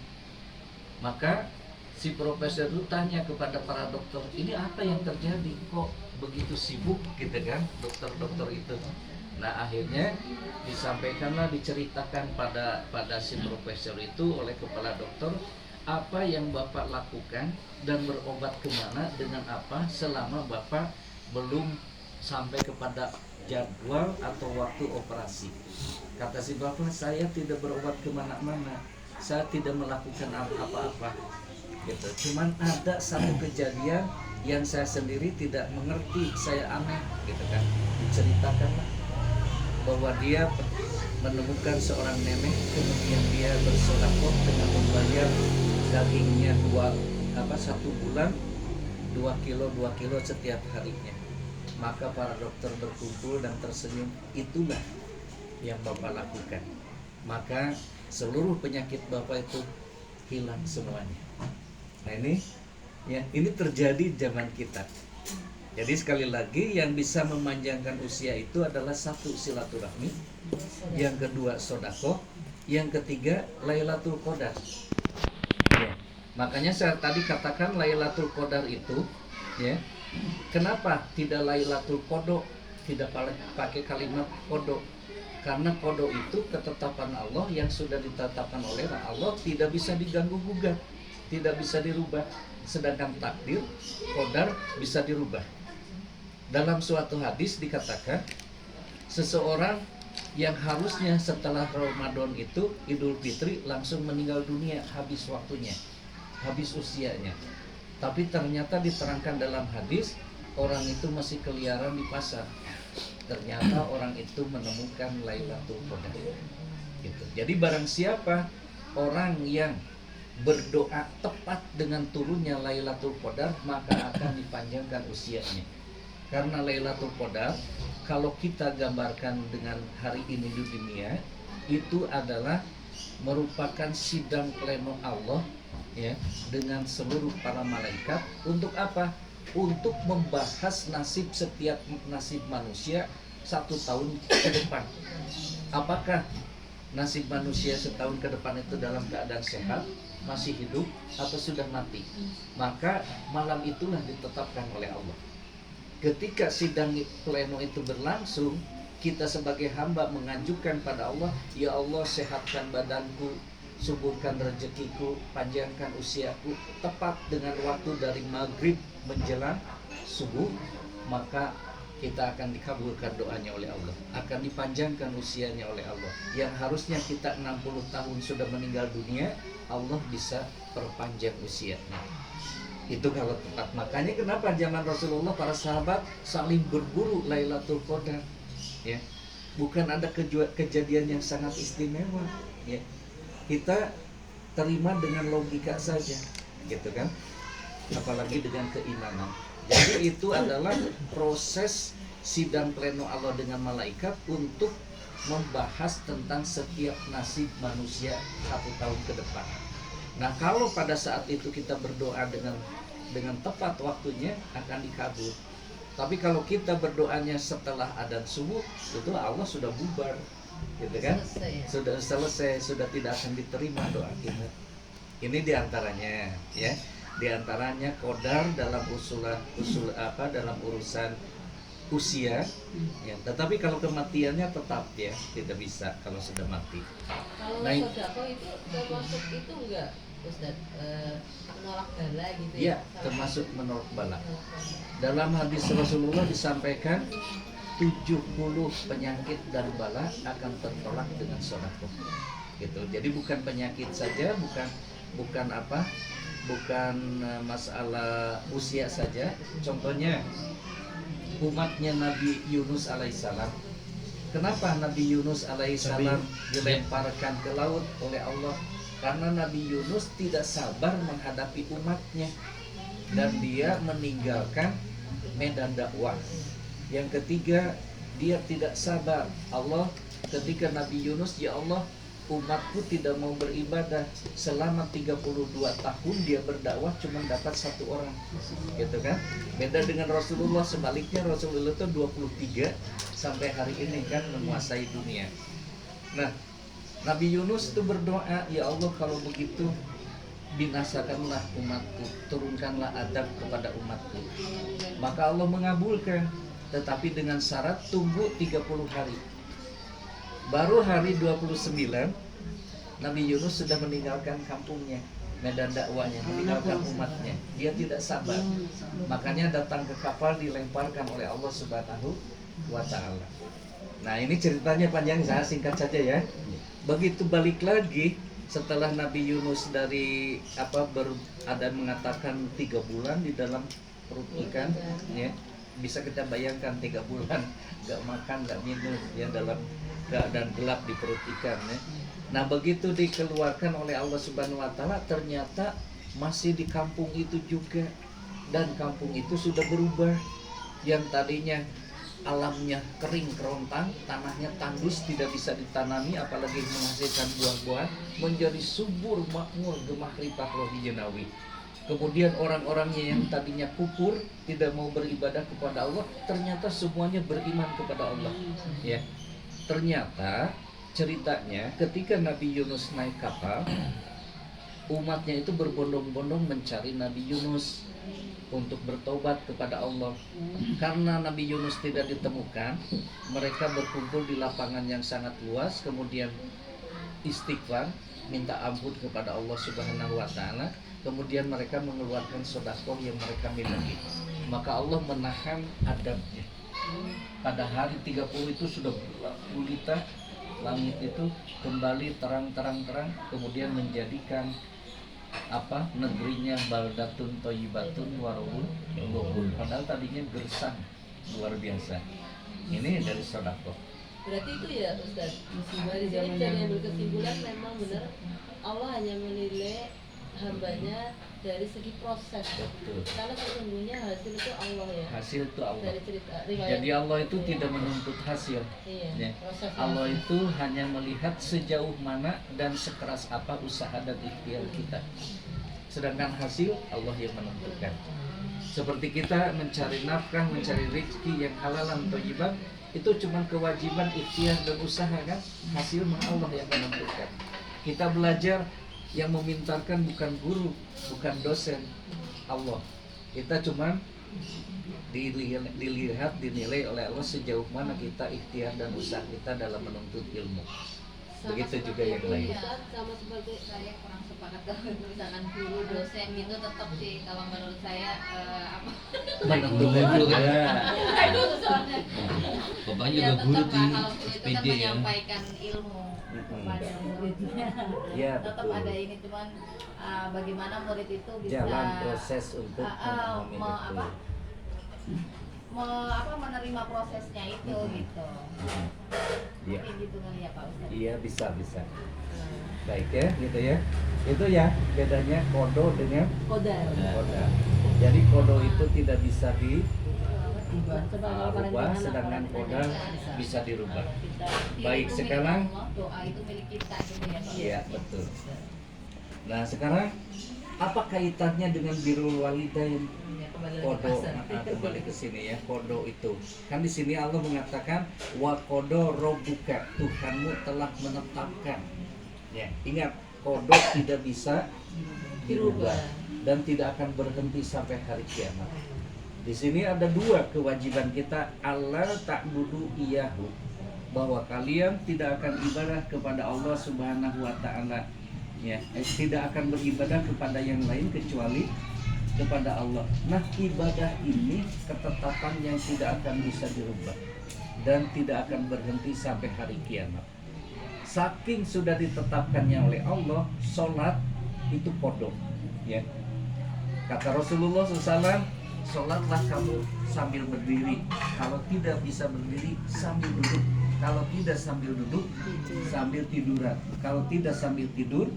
Maka si profesor itu tanya kepada para dokter, ini apa yang terjadi? Kok begitu sibuk, gitu kan, dokter-dokter itu. Nah, akhirnya disampaikanlah, diceritakan pada si profesor itu oleh kepala dokter apa yang Bapak lakukan dan berobat kemana dengan apa selama Bapak belum sampai kepada jadwal atau waktu operasi. Kata si Bapak, saya tidak berobat kemana-mana, saya tidak melakukan apa-apa gitu. Cuman ada satu kejadian yang saya sendiri tidak mengerti, saya aneh gitu kan. Diceritakanlah bahwa dia menemukan seorang nenek, kemudian dia bersedekah dengan membayar dagingnya 1 bulan 2 kilo setiap harinya. Maka para dokter berkumpul dan tersenyum, itulah yang Bapak lakukan. Maka seluruh penyakit Bapak itu hilang semuanya. Nah ini terjadi zaman kita. Jadi sekali lagi yang bisa memanjangkan usia itu adalah satu, silaturahmi, yang kedua sedekah, yang ketiga Lailatul Qadar. Ya. Makanya saya tadi katakan Lailatul Qadar itu, ya, kenapa tidak Lailatul Qadar, tidak pakai kalimat qadar? Karena qadar itu ketetapan Allah yang sudah ditetapkan oleh Allah, tidak bisa diganggu gugat, tidak bisa dirubah. Sedangkan takdir, qadar bisa dirubah. Dalam suatu hadis dikatakan seseorang yang harusnya setelah Ramadan itu Idul Fitri langsung meninggal dunia, habis waktunya, habis usianya. Tapi ternyata diterangkan dalam hadis orang itu masih keliaran di pasar. Ternyata orang itu menemukan Lailatul Qadar. Gitu. Jadi barang siapa orang yang berdoa tepat dengan turunnya Lailatul Qadar, maka akan dipanjangkan usianya. Karena Lailatul Qadar, kalau kita gambarkan dengan hari ini di dunia, itu adalah merupakan sidang pleno Allah, ya, dengan seluruh para malaikat. Untuk apa? Untuk membahas setiap nasib manusia 1 tahun ke depan. Apakah nasib manusia setahun ke depan itu dalam keadaan sehat, masih hidup, atau sudah mati? Maka malam itulah ditetapkan oleh Allah. Ketika sidang pleno itu berlangsung, kita sebagai hamba mengajukan pada Allah, ya Allah, sehatkan badanku, suburkan rezekiku, panjangkan usiaku, tepat dengan waktu dari maghrib menjelang subuh, maka kita akan dikabulkan doanya oleh Allah, akan dipanjangkan usianya oleh Allah. Yang harusnya kita 60 tahun sudah meninggal dunia, Allah bisa perpanjang usianya. Itu kalau tepat. Makanya kenapa zaman Rasulullah para sahabat saling berburu Lailatul Qadar, ya. Bukan ada kejadian yang sangat istimewa, ya. Kita terima dengan logika saja, gitu kan? Apalagi dengan keimanan. Jadi itu adalah proses sidang pleno Allah dengan malaikat untuk membahas tentang setiap nasib manusia 1 tahun ke depan. Nah, kalau pada saat itu kita berdoa dengan tepat waktunya, akan dikabul. Tapi kalau kita berdoanya setelah adzan subuh, itu Allah sudah bubar, gitu kan? Sudah selesai, sudah tidak akan diterima doa kita. Ini diantaranya, ya. Diantaranya qadar dalam dalam urusan usia, ya. Tetapi kalau kematiannya tetap, ya, tidak bisa kalau sudah mati. Kalau sedekah itu termasuk itu enggak, Ustaz? Menolak bala gitu ya? Ya, termasuk menolak bala. Dalam hadis Rasulullah disampaikan 70 penyakit dan bala akan tertolak dengan sedekah. Gitu. Jadi bukan penyakit saja, bukan masalah usia saja. Contohnya umatnya Nabi Yunus alaihissalam. Kenapa Nabi Yunus alaihissalam dilemparkan ke laut oleh Allah? Karena Nabi Yunus tidak sabar menghadapi umatnya dan dia meninggalkan medan dakwah. Yang ketiga, dia tidak sabar. Allah ketika Nabi Yunus, ya Allah, umatku tidak mau beribadah selama 32 tahun dia berdakwah cuma dapat 1 orang, gitu kan. Beda dengan Rasulullah, sebaliknya Rasulullah itu 23 sampai hari ini kan menguasai dunia. Nah, Nabi Yunus itu berdoa, ya Allah kalau begitu binasakanlah umatku, turunkanlah adab kepada umatku. Maka Allah mengabulkan, tetapi dengan syarat tunggu 30 hari. Baru hari 29 Nabi Yunus sudah meninggalkan kampungnya, medan dakwahnya, meninggalkan umatnya. Dia tidak sabar, makanya datang ke kapal dilemparkan oleh Allah Subhanahu wa Ta'ala. Nah, ini ceritanya panjang, saya singkat saja ya. Begitu balik lagi setelah Nabi Yunus dari ada mengatakan 3 bulan di dalam perut ikan, ya bisa kita bayangkan 3 bulan nggak makan nggak minum ya, dalam keadaan gelap di perut ikan ya. Nah, begitu dikeluarkan oleh Allah Subhanahu wa Ta'ala, ternyata masih di kampung itu juga, dan kampung itu sudah berubah. Yang tadinya alamnya kering kerontang, tanahnya tandus tidak bisa ditanami apalagi menghasilkan buah-buahan, menjadi subur makmur gemah ripah rohi jenawi. Kemudian orang-orangnya yang tadinya kufur, tidak mau beribadah kepada Allah, ternyata semuanya beriman kepada Allah ya. Ternyata ceritanya ketika Nabi Yunus naik kapal, umatnya itu berbondong-bondong mencari Nabi Yunus untuk bertobat kepada Allah. Karena Nabi Yunus tidak ditemukan, mereka berkumpul di lapangan yang sangat luas, kemudian istighfar, minta ampun kepada Allah Subhanahu wa Ta'ala. Kemudian mereka mengeluarkan sedekah yang mereka miliki. Maka Allah menahan adabnya. Pada hari 30 itu sudah gelap gulita, langit itu kembali terang-terang, kemudian menjadikan negerinya baldatun thayyibatun warahun. Padahal tadinya gersang luar biasa. Ini dari sedekah. Berarti itu ya Ustaz, dari sini bisa diambil kesimpulan memang benar Allah hanya menilai hambanya dari segi proses. Betul. Karena sesungguhnya hasil itu Allah ya. Hasil itu Allah. Dari cerita riwayat. Jadi Allah itu tidak menuntut hasil. Iya, Ya. prosesnya. Allah itu hanya melihat sejauh mana dan sekeras apa usaha dan ikhtiar kita. Sedangkan hasil Allah yang menentukan. Seperti kita mencari nafkah, mencari rezeki yang halal dan thayyiban, itu cuma kewajiban ikhtiar dan usaha kan. Hasil Allah yang menentukan. Kita belajar, yang memintarkan bukan guru, bukan dosen, Allah. Kita cuma dinilai oleh Allah sejauh mana kita ikhtiar dan usaha kita dalam menuntut ilmu. Begitu juga yang lain. Sama seperti Saya kurang sepakat kalau misalkan guru dosen gitu, tetap sih kalau menurut saya Menentukan juga. itu soalnya Bapaknya ya udah guru tetap di lah kalau guru itu kan SPD ya. menyampaikan ilmu kepada muridnya. Ya, Tetap betul. ada ini, cuman bagaimana murid itu bisa Jalan proses untuk memahami menerima prosesnya itu gitu. Iya. Mungkin gitu kali ya Pak Ustadz. Iya, bisa. Baik ya, gitu ya. Itu ya bedanya kodo dengan kodar. koda. Jadi kodo itu tidak bisa Coba kalau dirubah, kalian sedangkan anak koda bisa. bisa dirubah. Kita, Baik, itu milik sekarang. Allah, doa itu milik kita gitu ya Pak. Iya, betul. Nah, sekarang apa kaitannya dengan birrul walidain? Ya, kembali lagi Kodo, pasar. kembali ke sini ya, kodo itu. Kan di sini Allah mengatakan wa kodo robuka, Tuhanmu telah menetapkan. Ya, ingat, kodo tidak bisa dirubah dan tidak akan berhenti sampai hari kiamat. Di sini ada 2 kewajiban kita, Allah ta'budu iyahu, bahwa kalian tidak akan ibadah kepada Allah Subhanahu wa Ta'ala. Ya, tidak akan beribadah kepada yang lain kecuali kepada Allah. Nah, ibadah ini ketetapan yang tidak akan bisa dirubah dan tidak akan berhenti sampai hari kiamat. Saking sudah ditetapkannya oleh Allah, sholat itu kodok. Ya, kata Rasulullah SAW, sholatlah kamu sambil berdiri. Kalau tidak bisa berdiri, sambil duduk. Kalau tidak sambil duduk, sambil tiduran. Kalau tidak sambil tidur,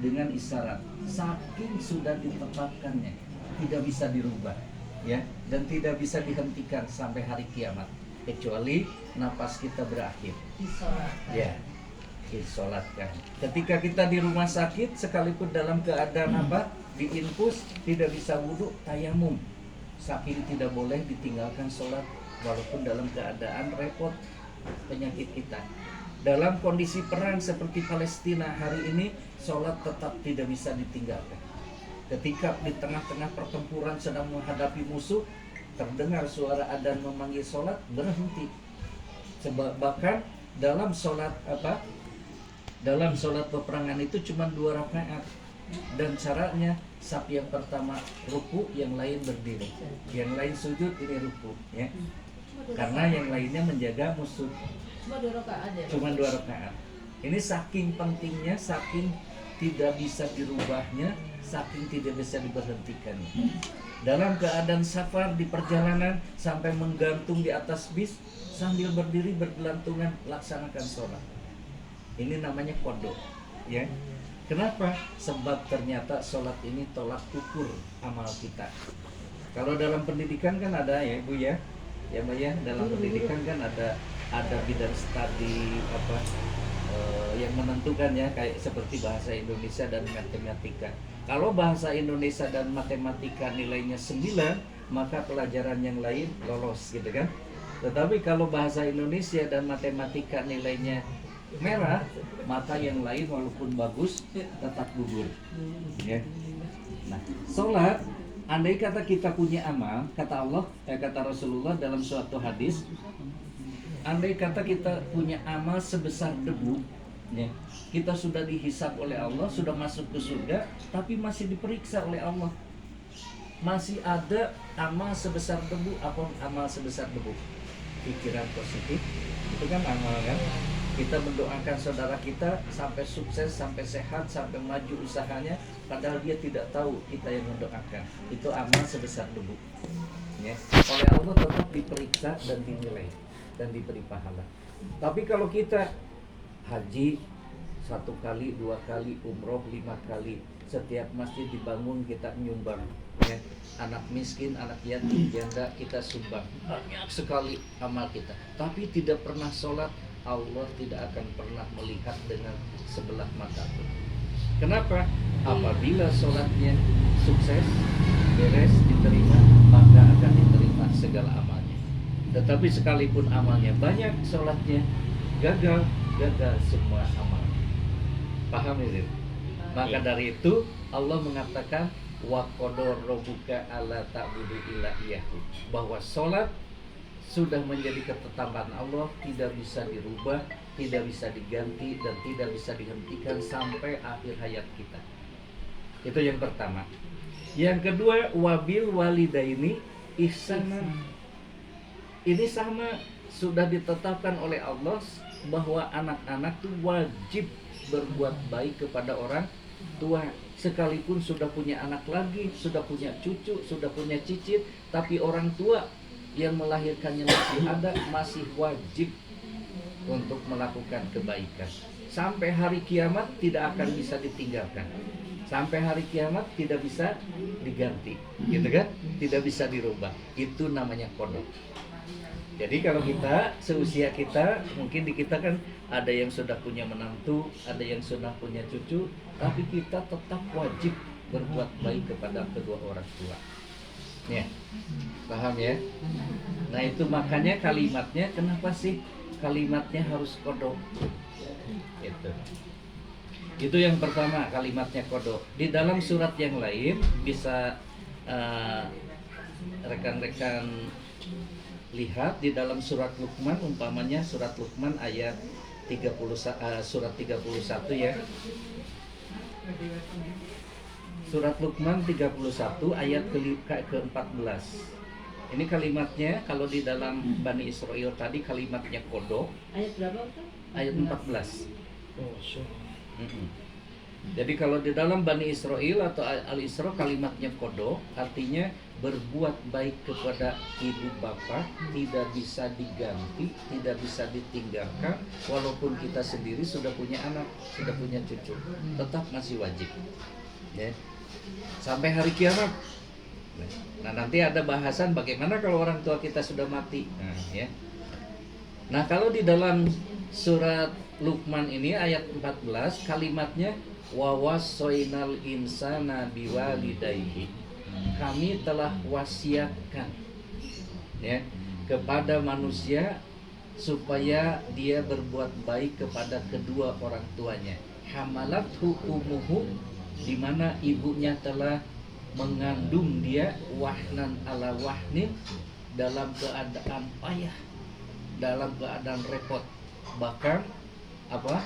dengan isyarat. Saking sudah ditetapkannya, tidak bisa dirubah, ya, dan tidak bisa dihentikan sampai hari kiamat, kecuali napas kita berakhir. Ya, disolatkan. Ketika kita di rumah sakit, sekalipun dalam keadaan apa? Diinfus, tidak bisa wudhu, tayamum. Saking tidak boleh ditinggalkan sholat walaupun dalam keadaan repot penyakit kita. Dalam kondisi perang seperti Palestina hari ini, sholat tetap tidak bisa ditinggalkan. Ketika di tengah-tengah pertempuran sedang menghadapi musuh, terdengar suara adzan memanggil sholat, berhenti. Sebab bahkan dalam sholat apa? Dalam sholat peperangan itu cuma 2 rakaat. Dan caranya saf yang pertama ruku, yang lain berdiri, yang lain sujud, ini ruku, ya. Karena yang lainnya menjaga musuh. Cuma 2 rakaat aja. Cuma 2 rakaat. Ini saking pentingnya, saking tidak bisa dirubahnya, saking tidak bisa diberhentikannya. Dalam keadaan safar di perjalanan sampai menggantung di atas bis sambil berdiri bergelantungan laksanakan sholat. Ini namanya qadha, ya. Kenapa? Sebab ternyata sholat ini tolak ukur amal kita. Kalau dalam pendidikan kan ada ya Bu ya, ya Mbak ya, dalam pendidikan kan ada bidang studi apa yang menentukan ya, kayak seperti bahasa Indonesia dan matematika. Kalau bahasa Indonesia dan matematika nilainya 9, maka pelajaran yang lain lolos gitu kan. Tetapi kalau bahasa Indonesia dan matematika nilainya merah, maka yang lain walaupun bagus tetap gugur, ya. Nah, sholat, andai kata kita punya amal, kata Allah, kata Rasulullah dalam suatu hadis, andai kata kita punya amal sebesar debu, ya, kita sudah dihisab oleh Allah, sudah masuk ke surga, tapi masih diperiksa oleh Allah. Masih ada amal sebesar debu, apa amal sebesar debu? Pikiran positif, itu kan amal kan? Kita mendoakan saudara kita sampai sukses, sampai sehat, sampai maju usahanya, padahal dia tidak tahu kita yang mendoakan. Itu amal sebesar debu, ya. Oleh Allah tetap diperiksa dan dinilai dan diberi pahala. Tapi kalau kita haji 1 kali, 2 kali, umroh 5 kali, setiap masjid dibangun kita nyumbang, ya. Anak miskin, anak yatim, janda kita sumbang, banyak sekali amal kita. Tapi tidak pernah sholat, Allah tidak akan pernah melihat dengan sebelah mata pun. Kenapa? Apabila sholatnya sukses, beres, diterima, maka akan diterima segala amalnya. Tetapi sekalipun amalnya banyak, sholatnya gagal semua amalnya. Paham ini? Maka dari itu Allah mengatakan wa qadara rabbuka alla ta'budu illa iyyahu, bahwa sholat sudah menjadi ketetapan Allah, tidak bisa dirubah, tidak bisa diganti, dan tidak bisa dihentikan sampai akhir hayat kita. Itu yang pertama. Yang kedua, wabil walidaini ihsana. Ini sama, sudah ditetapkan oleh Allah bahwa anak-anak itu wajib berbuat baik kepada orang tua. Sekalipun sudah punya anak lagi, sudah punya cucu, sudah punya cicit, tapi orang tua yang melahirkannya masih ada, masih wajib untuk melakukan kebaikan. Sampai hari kiamat tidak akan bisa ditinggalkan. Sampai hari kiamat tidak bisa diganti, gitu kan? Tidak bisa dirubah. Itu namanya qadha. Jadi kalau kita seusia kita, mungkin di kita kan ada yang sudah punya menantu, ada yang sudah punya cucu, tapi kita tetap wajib berbuat baik kepada kedua orang tua. Ya, paham ya? Nah itu makanya kalimatnya, kenapa sih kalimatnya harus qadha? Itu yang pertama, kalimatnya qadha. Di dalam surat yang lain bisa rekan-rekan lihat di dalam surat Luqman, umpamanya surat Luqman ayat 30, surat 31 ya. Surat Luqman 31 ayat ke-14. Ini kalimatnya, kalau di dalam Bani Israel tadi kalimatnya qadha. Ayat berapa Ustaz? Ayat 14. Jadi kalau di dalam Bani Israel atau Al-Isra kalimatnya qadha, artinya berbuat baik kepada ibu bapa tidak bisa diganti, tidak bisa ditinggalkan, walaupun kita sendiri sudah punya anak, sudah punya cucu, tetap masih wajib, ya, sampai hari kiamat. Nah nanti ada bahasan bagaimana kalau orang tua kita sudah mati, nah, ya. Nah, kalau di dalam surat Luqman ini ayat 14 kalimatnya wa wassaynal insana biwalidayhi. Kami telah wasiatkan ya kepada manusia supaya dia berbuat baik kepada kedua orang tuanya. Hamalathu ummuhu, di mana ibunya telah mengandung dia wahnan ala wahnin, dalam keadaan payah, dalam keadaan repot, bahkan apa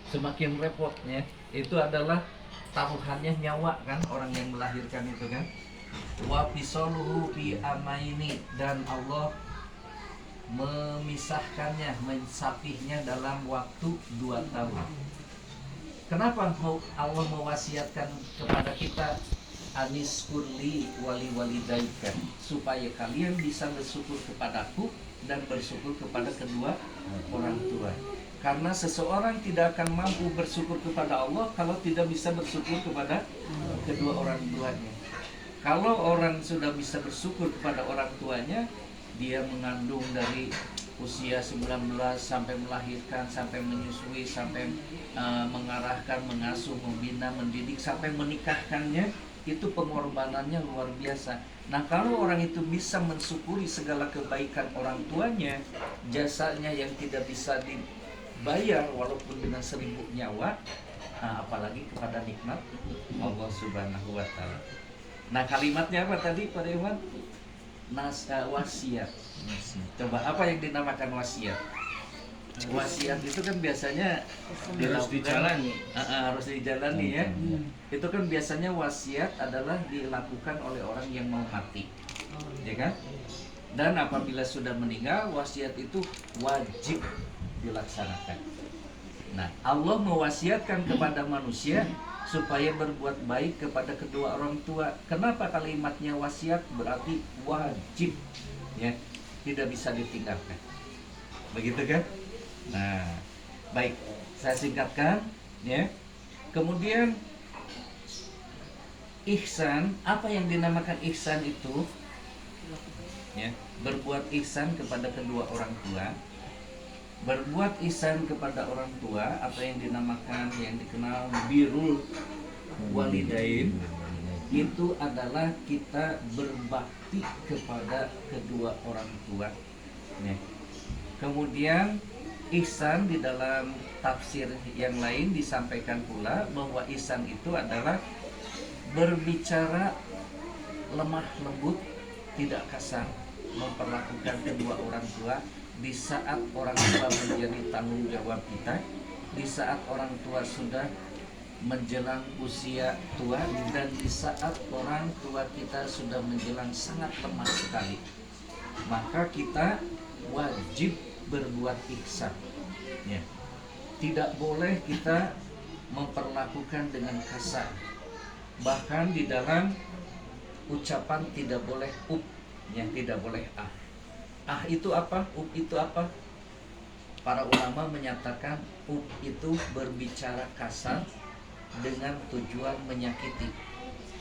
semakin repotnya itu adalah taruhannya nyawa kan, orang yang melahirkan itu kan. Wa fisaluhu fi amaini, dan Allah memisahkannya, mensapihnya dalam waktu 2 tahun. Kenapa Allah mewasiatkan kepada kita anis kurli wali walidaika, supaya kalian bisa bersyukur kepadaku dan bersyukur kepada kedua orang tua. Karena seseorang tidak akan mampu bersyukur kepada Allah kalau tidak bisa bersyukur kepada kedua orang tuanya. Kalau orang sudah bisa bersyukur kepada orang tuanya, dia mengandung dari usia 19 sampai melahirkan, sampai menyusui, sampai mengarahkan, mengasuh, membina, mendidik, sampai menikahkannya, itu pengorbanannya luar biasa. Nah, kalau orang itu bisa mensyukuri segala kebaikan orang tuanya, jasanya yang tidak bisa dibayar walaupun dengan 1000 nyawa, apalagi kepada nikmat Allah Subhanahu wa Ta'ala. Nah, kalimatnya apa tadi Pak Iwan? Wasiat. Coba apa yang dinamakan wasiat? Wasiat itu kan biasanya Harus dijalani. Harus dijalani ya. Itu kan biasanya wasiat adalah dilakukan oleh orang yang mau mati, ya kan? Dan apabila sudah meninggal, wasiat itu wajib dilaksanakan. Nah, Allah mewasiatkan kepada manusia supaya berbuat baik kepada kedua orang tua. Kenapa kalimatnya wasiat? Berarti wajib, ya, tidak bisa ditinggalkan. Begitu kan? Nah, baik, saya singkatkan, ya. Kemudian ihsan, apa yang dinamakan ihsan itu? Ya, berbuat ihsan kepada kedua orang tua. Berbuat ihsan kepada orang tua, apa yang dinamakan, yang dikenal birrul walidain, itu adalah kita berbakti kepada kedua orang tua. Ya. Kemudian ihsan di dalam tafsir yang lain disampaikan pula bahwa ihsan itu adalah berbicara lemah lembut, tidak kasar, memperlakukan kedua orang tua di saat orang tua menjadi tanggung jawab kita, di saat orang tua sudah menjelang usia tua, dan di saat orang tua kita sudah menjelang sangat lemah sekali. Maka kita wajib berbuat ihsan, ya. Tidak boleh kita memperlakukan dengan kasar. Bahkan di dalam ucapan tidak boleh ya, tidak boleh itu apa? Itu apa? Para ulama menyatakan itu berbicara kasar dengan tujuan menyakiti,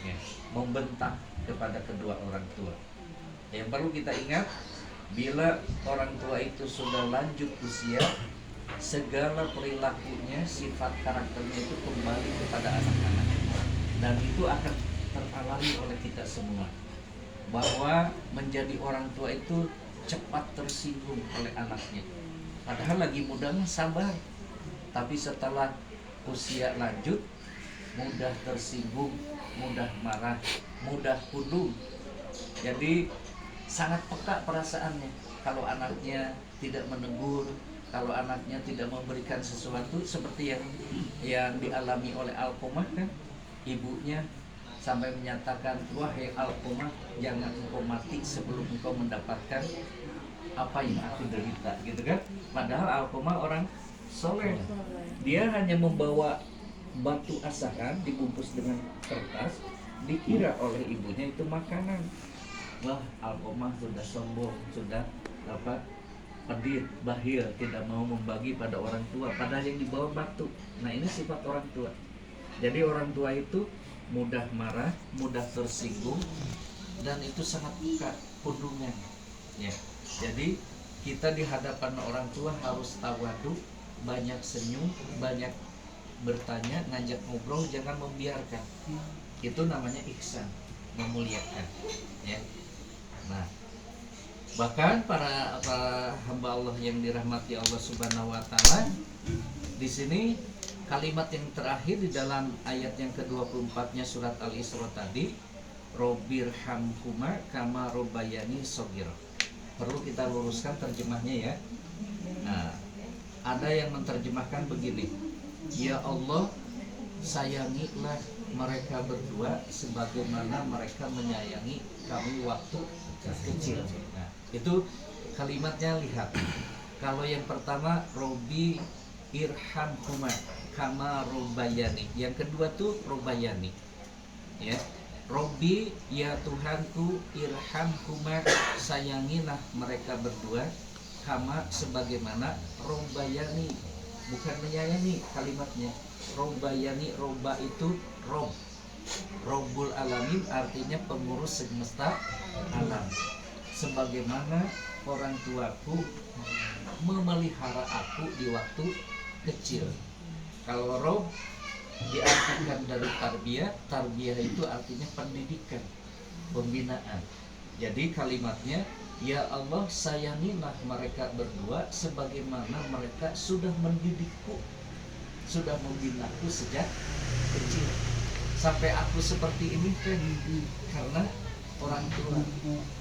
ya, membentak kepada kedua orang tua. Yang perlu kita ingat, bila orang tua itu sudah lanjut usia, segala perilakunya, sifat karakternya itu kembali kepada anak-anak, dan itu akan teralami oleh kita semua, bahwa menjadi orang tua itu cepat tersinggung oleh anaknya. Padahal lagi muda sabar, tapi setelah usia lanjut, mudah tersinggung, mudah marah, mudah pudung. Jadi sangat peka perasaannya. Kalau anaknya tidak menegur, kalau anaknya tidak memberikan sesuatu, seperti yang dialami oleh Alqamah kan, ibunya sampai menyatakan, wahai Alqamah, jangan engkau mati sebelum engkau mendapatkan apa yang aku derita, gitu kan? Padahal Alqamah orang soleh, dia hanya membawa batu asahan dibungkus dengan kertas, dikira oleh ibunya itu makanan. Wah, Alqamah sudah sombong, sudah pedit, bahil, tidak mau membagi pada orang tua, padahal yang dibawa batu. Nah, ini sifat orang tua. Jadi orang tua itu mudah marah, mudah tersinggung, dan itu sangat peka pundungan, ya. Jadi kita di hadapan orang tua harus tawadu, banyak senyum, banyak bertanya, ngajak ngobrol, jangan membiarkan. Itu namanya ihsan, memuliakan, ya. Nah, bahkan para hamba Allah yang dirahmati Allah Subhanahu wa taala, di sini kalimat yang terakhir di dalam ayat yang ke-24-nya surat Al-Isra tadi, Robbirhamhuma kama robbayani shaghira. Perlu kita luruskan terjemahnya ya. Nah, ada yang menerjemahkan begini, ya Allah, sayangilah mereka berdua sebagaimana mereka menyayangi kami waktu kecil. Nah, itu kalimatnya, lihat. Kalau yang pertama, Robbi irhamhuma kama robbayani. Yang kedua tuh robbayani. Ya. Robbi, ya Tuhanku, irhamhuma, sayangilah mereka berdua kama sebagaimana robbayani, bukan menyayangi kalimatnya. Robbayani, robba itu rob, Robbul alamin, artinya pengurus semesta alam. Sebagaimana orang tuaku memelihara aku di waktu kecil. Kalau rob diartikan dari tarbiyah, tarbiyah itu artinya pendidikan, pembinaan. Jadi kalimatnya, ya Allah, sayangilah mereka berdua sebagaimana mereka sudah mendidikku, sudah membinaku sejak kecil sampai aku seperti ini kan karena orang tua.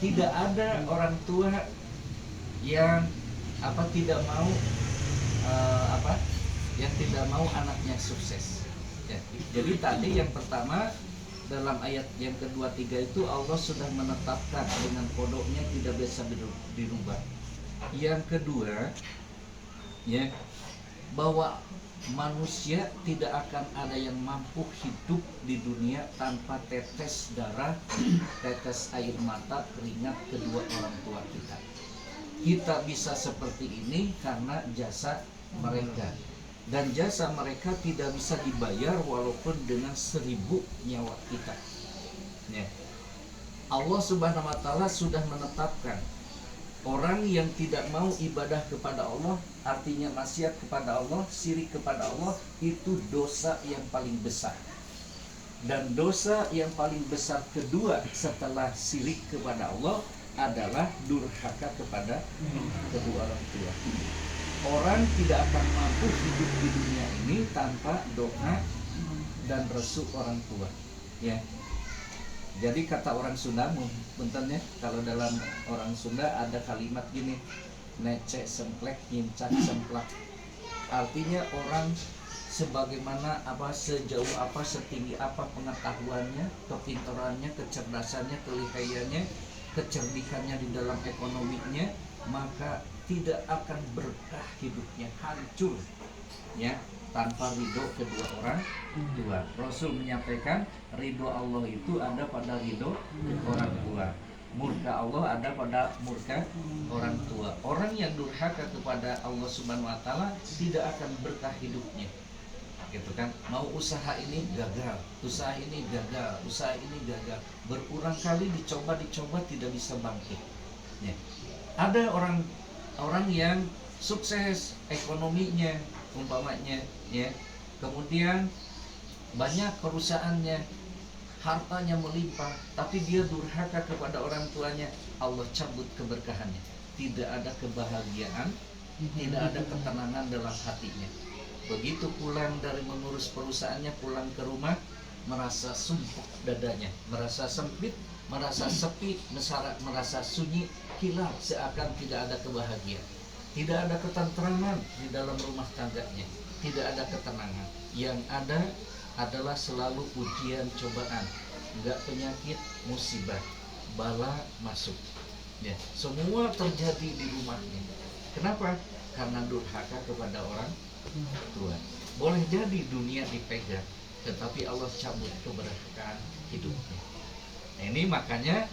Tidak ada orang tua yang tidak mau yang tidak mau anaknya sukses. Ya, jadi tadi yang pertama dalam ayat yang kedua tiga itu Allah sudah menetapkan dengan kodoknya tidak bisa dirubah. Yang kedua, ya, bahwa manusia tidak akan ada yang mampu hidup di dunia tanpa tetes darah, tetes air mata, keringat kedua orang tua kita. Kita bisa seperti ini karena jasa mereka. Dan jasa mereka tidak bisa dibayar walaupun dengan 1000 nyawa kita. Ya. Allah Subhanahu wa taala sudah menetapkan orang yang tidak mau ibadah kepada Allah, artinya maksiat kepada Allah, syirik kepada Allah, itu dosa yang paling besar. Dan dosa yang paling besar kedua setelah syirik kepada Allah adalah durhaka kepada kedua orang tua. Orang tidak akan mampu hidup di dunia ini tanpa doa dan restu orang tua. Ya. Jadi kata orang Sunda, bentarnya, kalau dalam orang Sunda ada kalimat gini, nece semplek, nyincak semplak. Artinya orang sebagaimana sejauh apa, setinggi apa pengetahuannya, kepintarannya, kecerdasannya, kelihayannya, kecerdikannya di dalam ekonominya, maka tidak akan berkah hidupnya, hancur, ya, tanpa ridho kedua orang tua. Rasul menyampaikan ridho Allah itu ada pada ridho orang tua, murka Allah ada pada murka orang tua. Orang yang durhaka kepada Allah Subhanahu wa taala tidak akan berkah hidupnya, gitu kan. Mau usaha ini gagal, usaha ini gagal, usaha ini gagal, berulang kali dicoba tidak bisa bangkit, ya. Ada orang yang sukses ekonominya umpamanya, ya, kemudian banyak perusahaannya, hartanya melimpah, tapi dia durhaka kepada orang tuanya, Allah cabut keberkahannya. Tidak ada kebahagiaan, tidak ada ketenangan dalam hatinya. Begitu pulang dari mengurus perusahaannya, pulang ke rumah merasa sumpuk dadanya, merasa sempit, merasa sepi, merasa sunyi, hilang, seakan tidak ada kebahagiaan, tidak ada ketentraman di dalam rumah tangganya, tidak ada ketenangan. Yang ada adalah selalu ujian, cobaan, enggak penyakit, musibah, bala masuk, ya, semua terjadi di rumahnya. Kenapa? Karena durhaka kepada orang tua. Boleh jadi dunia dipegang, tetapi Allah cabut keberkahan hidupnya. Nah, ini makanya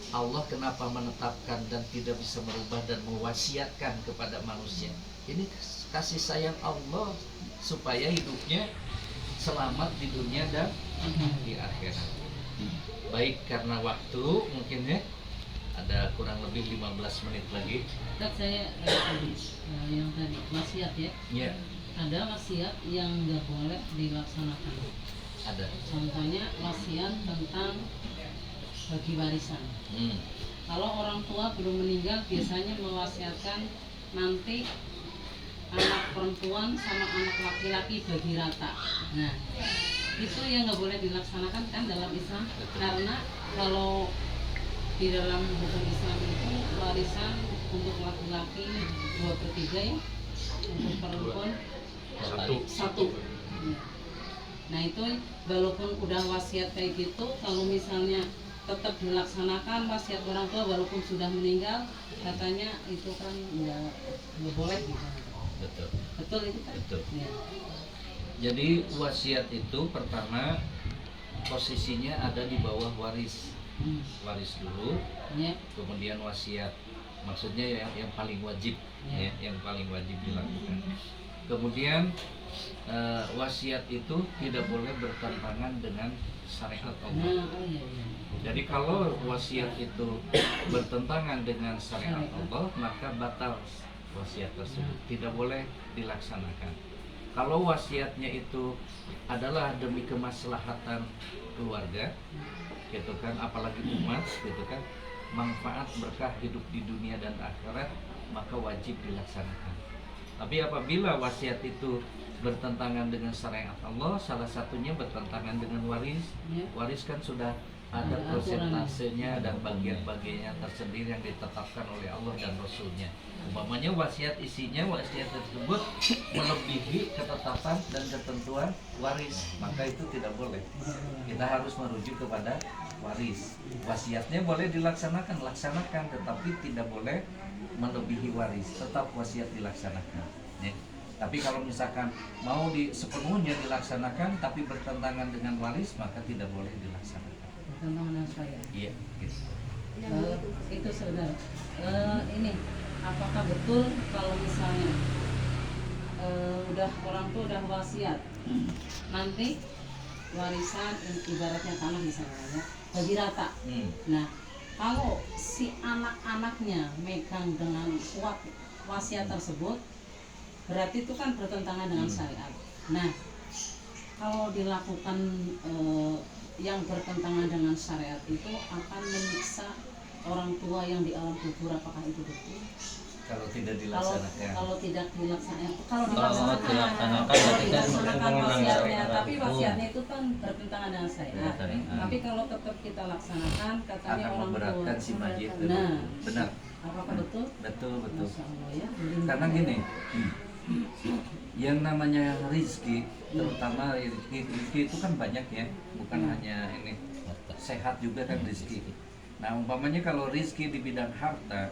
Allah kenapa menetapkan dan tidak bisa merubah dan mewasiatkan kepada manusia. Ini kasih sayang Allah supaya hidupnya selamat di dunia dan di akhirat. Baik karena waktu mungkin, ya, Ada kurang lebih 15 menit lagi. Tetap saya yang tadi wasiat ya. Iya, Ada wasiat yang nggak boleh dilaksanakan. ada. Contohnya wasiat tentang bagi warisan. Kalau orang tua belum meninggal biasanya mewasiatkan nanti anak perempuan sama anak laki-laki bagi rata. Nah, itu yang nggak boleh dilaksanakan kan dalam Islam, karena kalau di dalam hukum Islam itu warisan untuk laki-laki 2/3 ya, untuk perempuan satu. Ya. Nah itu walaupun udah wasiat kayak gitu, kalau misalnya tetap dilaksanakan wasiat orang tua walaupun sudah meninggal, katanya itu kan nggak boleh gitu. Betul. Betul itu kan? Betul. Ya. Jadi wasiat itu pertama posisinya ada di bawah waris. Waris dulu, Ya. kemudian wasiat. Maksudnya yang paling wajib, Ya. yang paling wajib dilakukan. Kemudian wasiat itu tidak boleh bertentangan dengan syariat Allah. Nah, oh iya, iya. Jadi kalau wasiat itu bertentangan dengan syariat Allah, maka batal wasiat tersebut, tidak boleh dilaksanakan. Kalau wasiatnya itu adalah demi kemaslahatan keluarga, gitu kan, apalagi umat, gitu kan, manfaat berkah hidup di dunia dan akhirat, maka wajib dilaksanakan. Tapi apabila wasiat itu bertentangan dengan syariat Allah, salah satunya bertentangan dengan waris. Ya. Waris kan sudah ada Ada persentasenya dan bagian-bagiannya tersendiri yang ditetapkan oleh Allah dan Rasulnya. Umpamanya wasiat isinya, wasiat tersebut melebihi ketetapan dan ketentuan waris, maka itu tidak boleh. Kita harus merujuk kepada waris. Wasiatnya boleh dilaksanakan, laksanakan, tetapi tidak boleh melebihi waris. Tetap wasiat dilaksanakan, ya. Tapi kalau misalkan mau sepenuhnya dilaksanakan tapi bertentangan dengan waris, maka tidak boleh dilaksanakan. Bertentangan dengan saya. Iya, gitu. Itu saudara. Ini apakah betul kalau misalnya udah orang tua udah wasiat, nanti warisan ibaratnya tanah misalnya ya, bagi rata. Nah, kalau si anak-anaknya megang dengan kuat wasiat tersebut, berarti itu kan bertentangan dengan syariat. Nah, kalau dilakukan yang bertentangan dengan syariat itu akan menyiksa orang tua yang di alam kubur, apakah itu betul? Kalau tidak dilaksanakan. Kalau tidak dilaksanakan, Kalau dilaksanakan dilaksanakan wasiatnya, berarti tapi wasiatnya itu kan bertentangan dengan syariat. Tapi kalau tetap kita laksanakan, katanya Akan orang memberatkan tua. si mayit. Nah, Benar. apakah betul? Betul. Masya Allah ya. Karena gini, yang namanya rizki, terutama rizki itu kan banyak ya, bukan hanya ini, sehat juga kan rizki. Nah umpamanya kalau rizki di bidang harta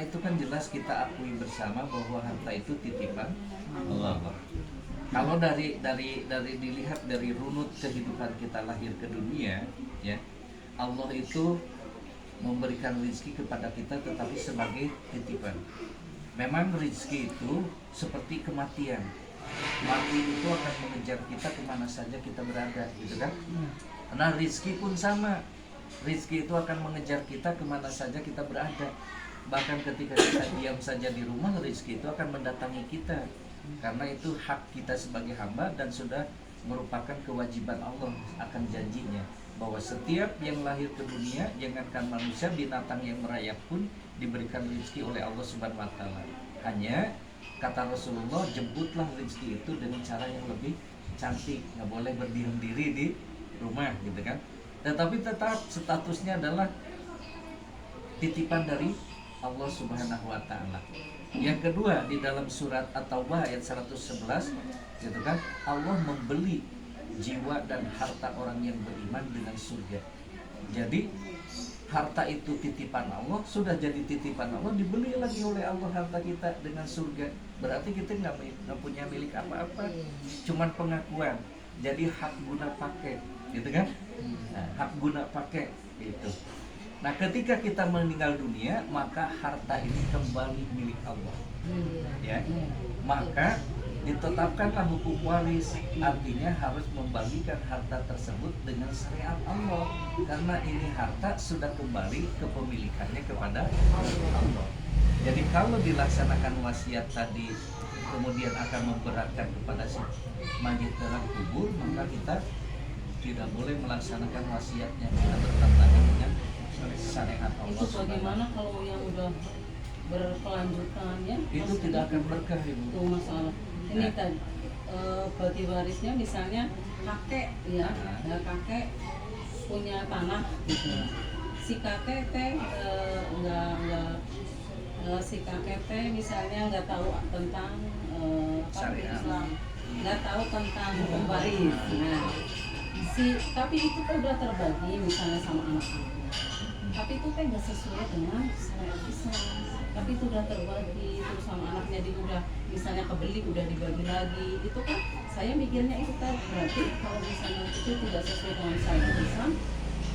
itu kan jelas kita akui bersama bahwa harta itu titipan Allah. Kalau dari dilihat dari runut kehidupan kita lahir ke dunia, ya, Allah itu memberikan rizki kepada kita tetapi sebagai titipan. Memang rizki itu seperti kematian. Mati itu akan mengejar kita kemana saja kita berada, gitu kan? Nah rizki pun sama. Rizki itu akan mengejar kita kemana saja kita berada. Bahkan ketika kita diam saja di rumah, rizki itu akan mendatangi kita. Karena itu hak kita sebagai hamba dan sudah merupakan kewajiban Allah akan janjinya. Bahwa setiap yang lahir ke dunia, jangankan manusia, binatang yang merayap pun diberikan rezeki oleh Allah Subhanahu wa taala. Hanya kata Rasulullah, jemputlah rezeki itu dengan cara yang lebih cantik, nggak boleh berdiam diri di rumah, gitu kan. Tetapi tetap statusnya adalah titipan dari Allah Subhanahu wa taala. Yang kedua, di dalam surat At-Taubah ayat 111, gitu kan, Allah membeli jiwa dan harta orang yang beriman dengan surga. Jadi harta itu titipan Allah, sudah jadi titipan Allah, dibeli lagi oleh Allah harta kita dengan surga. Berarti kita nggak punya milik apa-apa, cuman pengakuan. Jadi hak guna pakai, gitu kan? Nah, hak guna pakai itu. Nah, ketika kita meninggal dunia, maka harta ini kembali milik Allah. Ya, maka ditetapkanlah hukum waris, artinya harus membagikan harta tersebut dengan syariat Allah, karena ini harta sudah kembali kepemilikannya kepada Allah. Jadi kalau dilaksanakan wasiat tadi kemudian akan memberatkan kepada si mayit dalam kubur, maka kita tidak boleh melaksanakan wasiatnya, kita bertentangan dengan syariat Allah. Itu bagaimana kalau yang udah berkelanjutan ya? Itu tidak akan berkah, Ibu. Itu masalah. Ini tadi bagi warisnya misalnya kakek ya, kakek punya tanah gitu. Si kakek teh si kakek teh misalnya nggak tahu tentang Syariat. Islam, nggak tahu tentang hukum waris. Nah, tapi itu kan udah terbagi misalnya sama anak-anaknya. Tapi itu kan nggak sesuai dengan syariat Islam. Tapi itu udah terbagi terus sama anaknya, dia udah misalnya kebeli udah dibagi lagi. Itu kan saya mikirnya itu kan berarti kalau misalnya itu tidak sesuai dengan syariat Islam,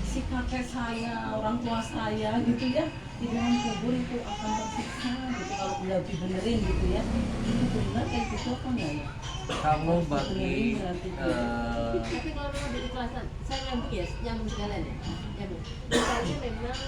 si kakek saya, orang tua saya gitu ya, di dalam kubur itu akan tersiksa gitu kalau udah dibenerin gitu ya. Itu benar kayak gitu apa enggak ya? Kalau bagi Tapi kalau memang diikhlaskan, saya nyambung sekalian ya. Nyambung. Misalnya memang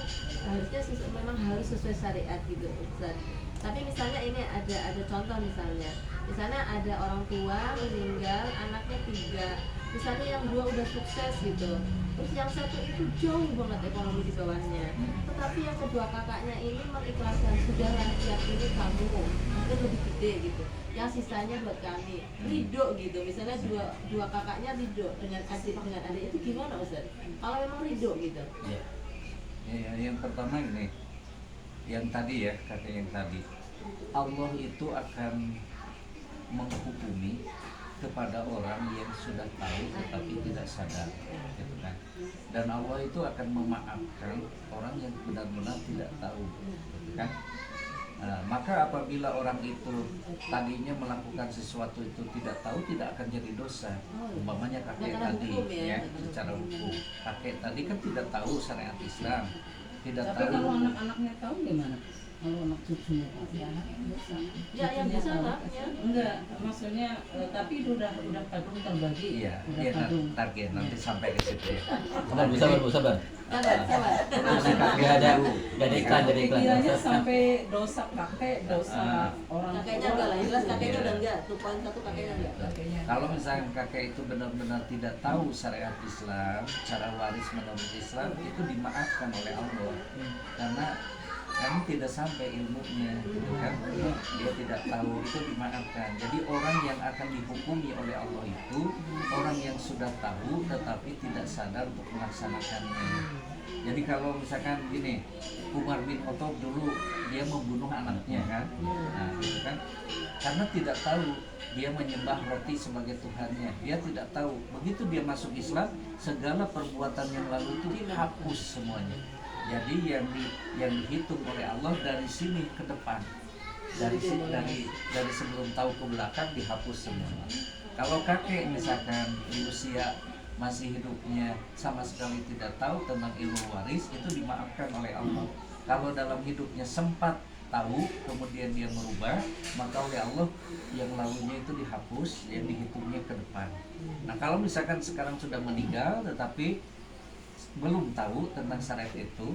memang harus sesuai syariat gitu, Ustaz. Tapi misalnya ini ada contoh misalnya ada orang tua meninggal, anaknya 3, misalnya yang 2 udah sukses gitu, terus yang 1 itu jauh banget ekonomi di bawahnya, tetapi yang kedua kakaknya ini mengikhlaskan, sudahlah yang ini kamu itu lebih gede gitu, yang sisanya buat kami, ridho gitu, misalnya dua kakaknya ridho dengan adik itu gimana Ustaz? Kalau memang ridho gitu. Ya, yang pertama ini, yang tadi ya, kakek yang tadi, Allah itu akan menghukumi kepada orang yang sudah tahu tetapi tidak sadar, gitu kan. Dan Allah itu akan memaafkan orang yang benar-benar tidak tahu, gitu kan. Maka apabila orang itu tadinya melakukan sesuatu itu tidak tahu, tidak akan jadi dosa. Umpamanya kakek tadi ya, secara hukum kakek tadi kan tidak tahu syariat Islam, tidak Tapi tahu. kalau anak-anaknya tahu gimana? Kalau anak cucunya ya dosa. Ya yang Cucunya bisa tahu. lah ya. Enggak, maksudnya tapi itu udah kadung terbagi. Iya, Udah iya kadung. target nanti sampai ke situ ya. Sabar. Sabar. Gak ada iklan. Pikirannya sampai dosa kakek, dosa orang Kakeknya enggak lah, jelas kakeknya udah enggak. 2.1 kakeknya enggak. Kalau misalnya kakek itu benar-benar tidak tahu syariat Islam, cara waris menurut Islam, itu dimaafkan oleh Allah, karena kami tidak sampai ilmunya, gitu kan? Dia tidak tahu, itu dimaafkan. Jadi orang yang akan dihukumi oleh Allah itu orang yang sudah tahu tetapi tidak sadar untuk melaksanakannya. Jadi kalau misalkan gini, Umar bin Khattab dulu dia membunuh anaknya kan, nah gitu kan, karena tidak tahu dia menyembah roti sebagai Tuhannya, dia tidak tahu. Begitu dia masuk Islam, segala perbuatan yang lalu itu dihapus semuanya. Jadi yang dihitung oleh Allah dari sini ke depan, dari sebelum tahu ke belakang dihapus semua. Kalau kakek misalkan di usia masih hidupnya sama sekali tidak tahu tentang ilmu waris, itu dimaafkan oleh Allah. Kalau dalam hidupnya sempat tahu kemudian dia merubah, maka oleh Allah yang lalunya itu dihapus, yang dihitungnya ke depan. Nah kalau misalkan sekarang sudah meninggal tetapi belum tahu tentang syariat itu,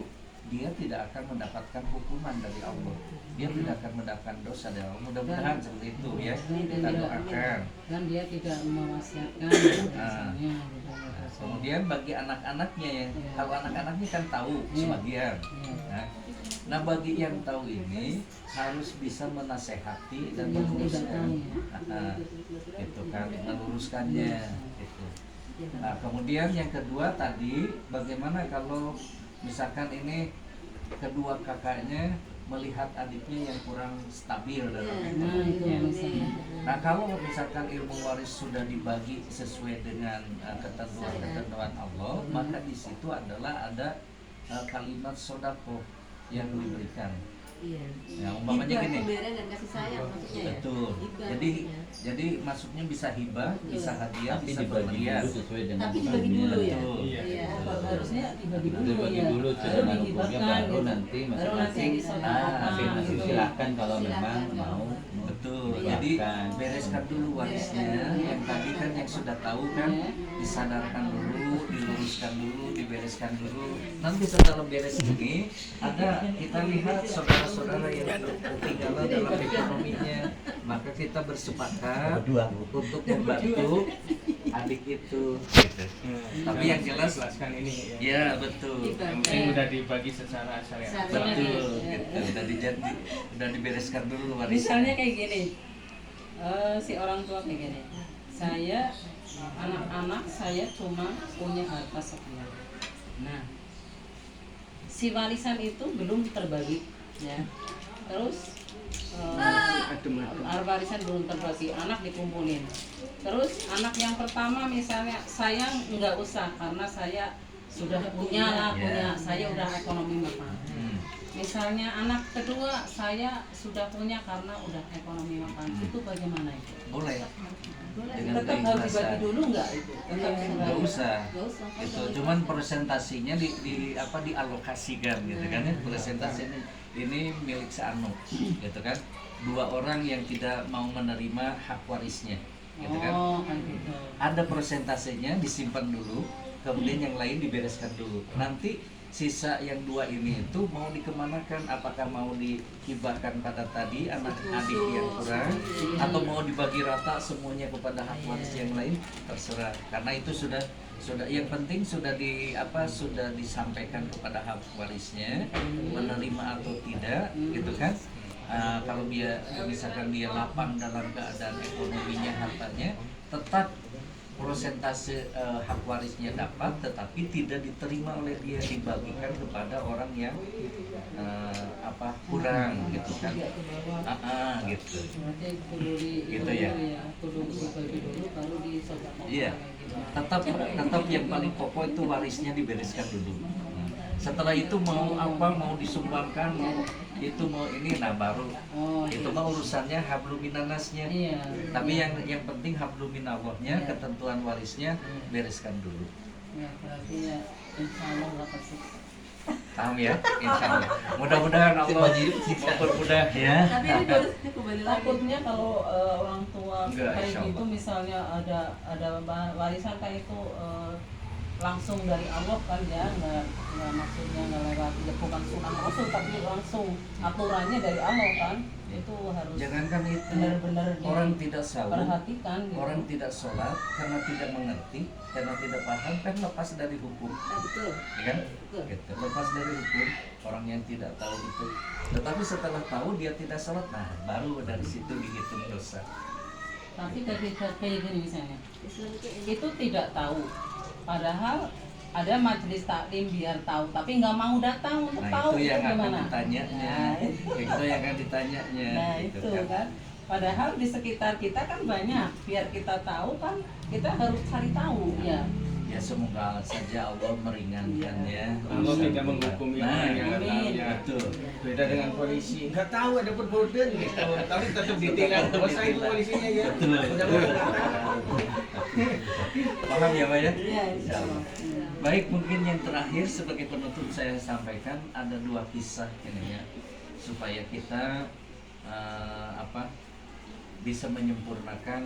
dia tidak akan mendapatkan hukuman dari Allah, dia tidak akan mendapatkan dosa dari Allah. Mudah-mudahan seperti itu ya, kita doakan. Dan dia tidak mewasiatkan misalnya gitu. Kemudian bagi anak-anaknya yang kalau anak-anaknya kan tahu sebagian. Nah bagi yang tahu ini harus bisa menasehati dan meluruskan, itu kan, meluruskannya. Gitu. Nah kemudian yang kedua tadi, bagaimana kalau misalkan ini kedua kakaknya melihat adiknya yang kurang stabil dalam ekonomi. Nah kalau misalkan ilmu waris sudah dibagi sesuai dengan ketentuan Allah, maka di situ adalah ada kalimat sodako yang diberikan. Iya. Ya, umpamanya gini. Pemberian dan kasih sayang maksudnya ya. Betul. Hibah Jadi maksudnya. jadi masuknya bisa hibah, bisa hadiah, Tapi bisa dibagi pemberian. dulu sesuai dengan Tapi dibagi dulu ya. Betul. Iya. Harusnya dibagi dulu Dibagi ya. dulu Baru dengan hukumnya, dihibahkan baru gitu. nanti Baru nanti masing-masing disodakokan masing-masing gitu. silahkan kalau memang Silahkan. mau. Betul. Betul. Iya. Jadi bereskan dulu warisnya. Yang tadi kan yang sudah tahu kan disadarkan dulu, diluruskan dulu, dibereskan dulu. Nanti setelah beres ini ada kita lihat saudara-saudara yang ketinggalan dalam ekonominya, maka kita bersepakat untuk membantu adik itu. Gitu. Tapi yang jelas jelaskan ini ya. ya betul. Yang penting udah dibagi secara syariat. Betul, gitu. Udah dibereskan dulu warisnya. Misalnya kayak gini, si orang tua kayak gini, saya anak-anak saya cuma punya harta sekian. Nah, si warisan itu belum terbagi, ya. Terus warisan belum terbagi, anak dikumpulin. Terus anak yang pertama misalnya saya nggak usah karena saya sudah punya lah, saya udah ekonomi mapan. Misalnya anak kedua saya sudah punya karena udah ekonomi mapan. Itu bagaimana itu? Boleh. Dengan Tetap harus dibagi keikhlasan. dulu nggak itu? Tetap Nggak usah. Nggak usah. Itu cuman presentasinya dialokasikan gitu kan ya. Presentasinya ini milik seanu gitu kan. Dua orang yang tidak mau menerima hak warisnya gitu kan. Oh, kan gitu. Ada presentasinya disimpan dulu, kemudian yang lain dibereskan dulu. Nanti sisa yang dua ini itu mau dikemanakan? Apakah mau dihibahkan pada tadi anak adik yang kurang, atau mau dibagi rata semuanya kepada hak waris yang lain? Terserah. Karena itu sudah yang penting sudah sudah disampaikan kepada hak warisnya, menerima atau tidak, gitu kan? Kalau dia misalkan dia lapang dalam keadaan ekonominya, hartanya, tetap prosentase hak warisnya dapat, tetapi tidak diterima oleh dia, dibagikan kepada orang yang kurang gitu kan. Gitu. Berarti kudu Gitu ya. kudu dibagi dulu baru disedekahkan. Iya. Tetap yang paling pokok itu warisnya dibereskan dulu. Setelah itu mau mau disumbangkan, mau ini, nah baru Oh, itu mah urusannya hablum minannasnya. iya. Tapi yang penting hablum minallahnya, ketentuan warisnya bereskan dulu. Ya, berarti ya insya Allah dapat sukses. Paham ya? Insya Allah. Mudah-mudahan Allah mempermudah ya. Tapi ini kembali lagi. Takutnya kalau orang tua Enggak, kayak insya gitu, Allah. misalnya ada warisan kayak itu langsung dari Allah kan ya, nggak maksudnya nggak lewat, ya bukan sunnah rasul tapi langsung aturannya dari Allah kan, itu harus Jangankan itu, benar-benar orang tidak salah, diperhatikan gitu. orang tidak sholat karena tidak mengerti, karena tidak paham, kan lepas dari hukum. Nah, betul. Ya kan? Gitu. Lepas dari hukum, orang yang tidak tahu itu. Tetapi setelah tahu dia tidak sholat, nah baru dari situ dihitung dosa. Tapi kayak gini misalnya, Islam itu tidak tahu, padahal ada majelis taklim biar tahu, tapi nggak mau datang untuk Nah tahu, itu yang akan gimana? ditanyanya. Nah, Itu yang akan ditanyanya. Nah gitu itu kan, padahal di sekitar kita kan banyak, biar kita tahu kan, kita harus cari tahu ya. Ya semoga saja Allah meringankan ya. Allah tidak menghukumi orang yang nggak tahu ya. Betul. Beda dengan polisi, nggak tahu ada perboden gitu, tapi tetap ditilang. Oh saya itu polisinya ya. Betul. Udah mau datang. Paham ya Pak ya? Iya, insya Allah. Baik, mungkin yang terakhir sebagai penutup saya sampaikan ada dua kisah ini ya, supaya kita bisa menyempurnakan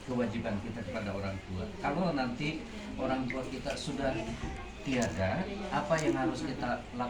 kewajiban kita kepada orang tua. Kalau nanti orang tua kita sudah tiada, apa yang harus kita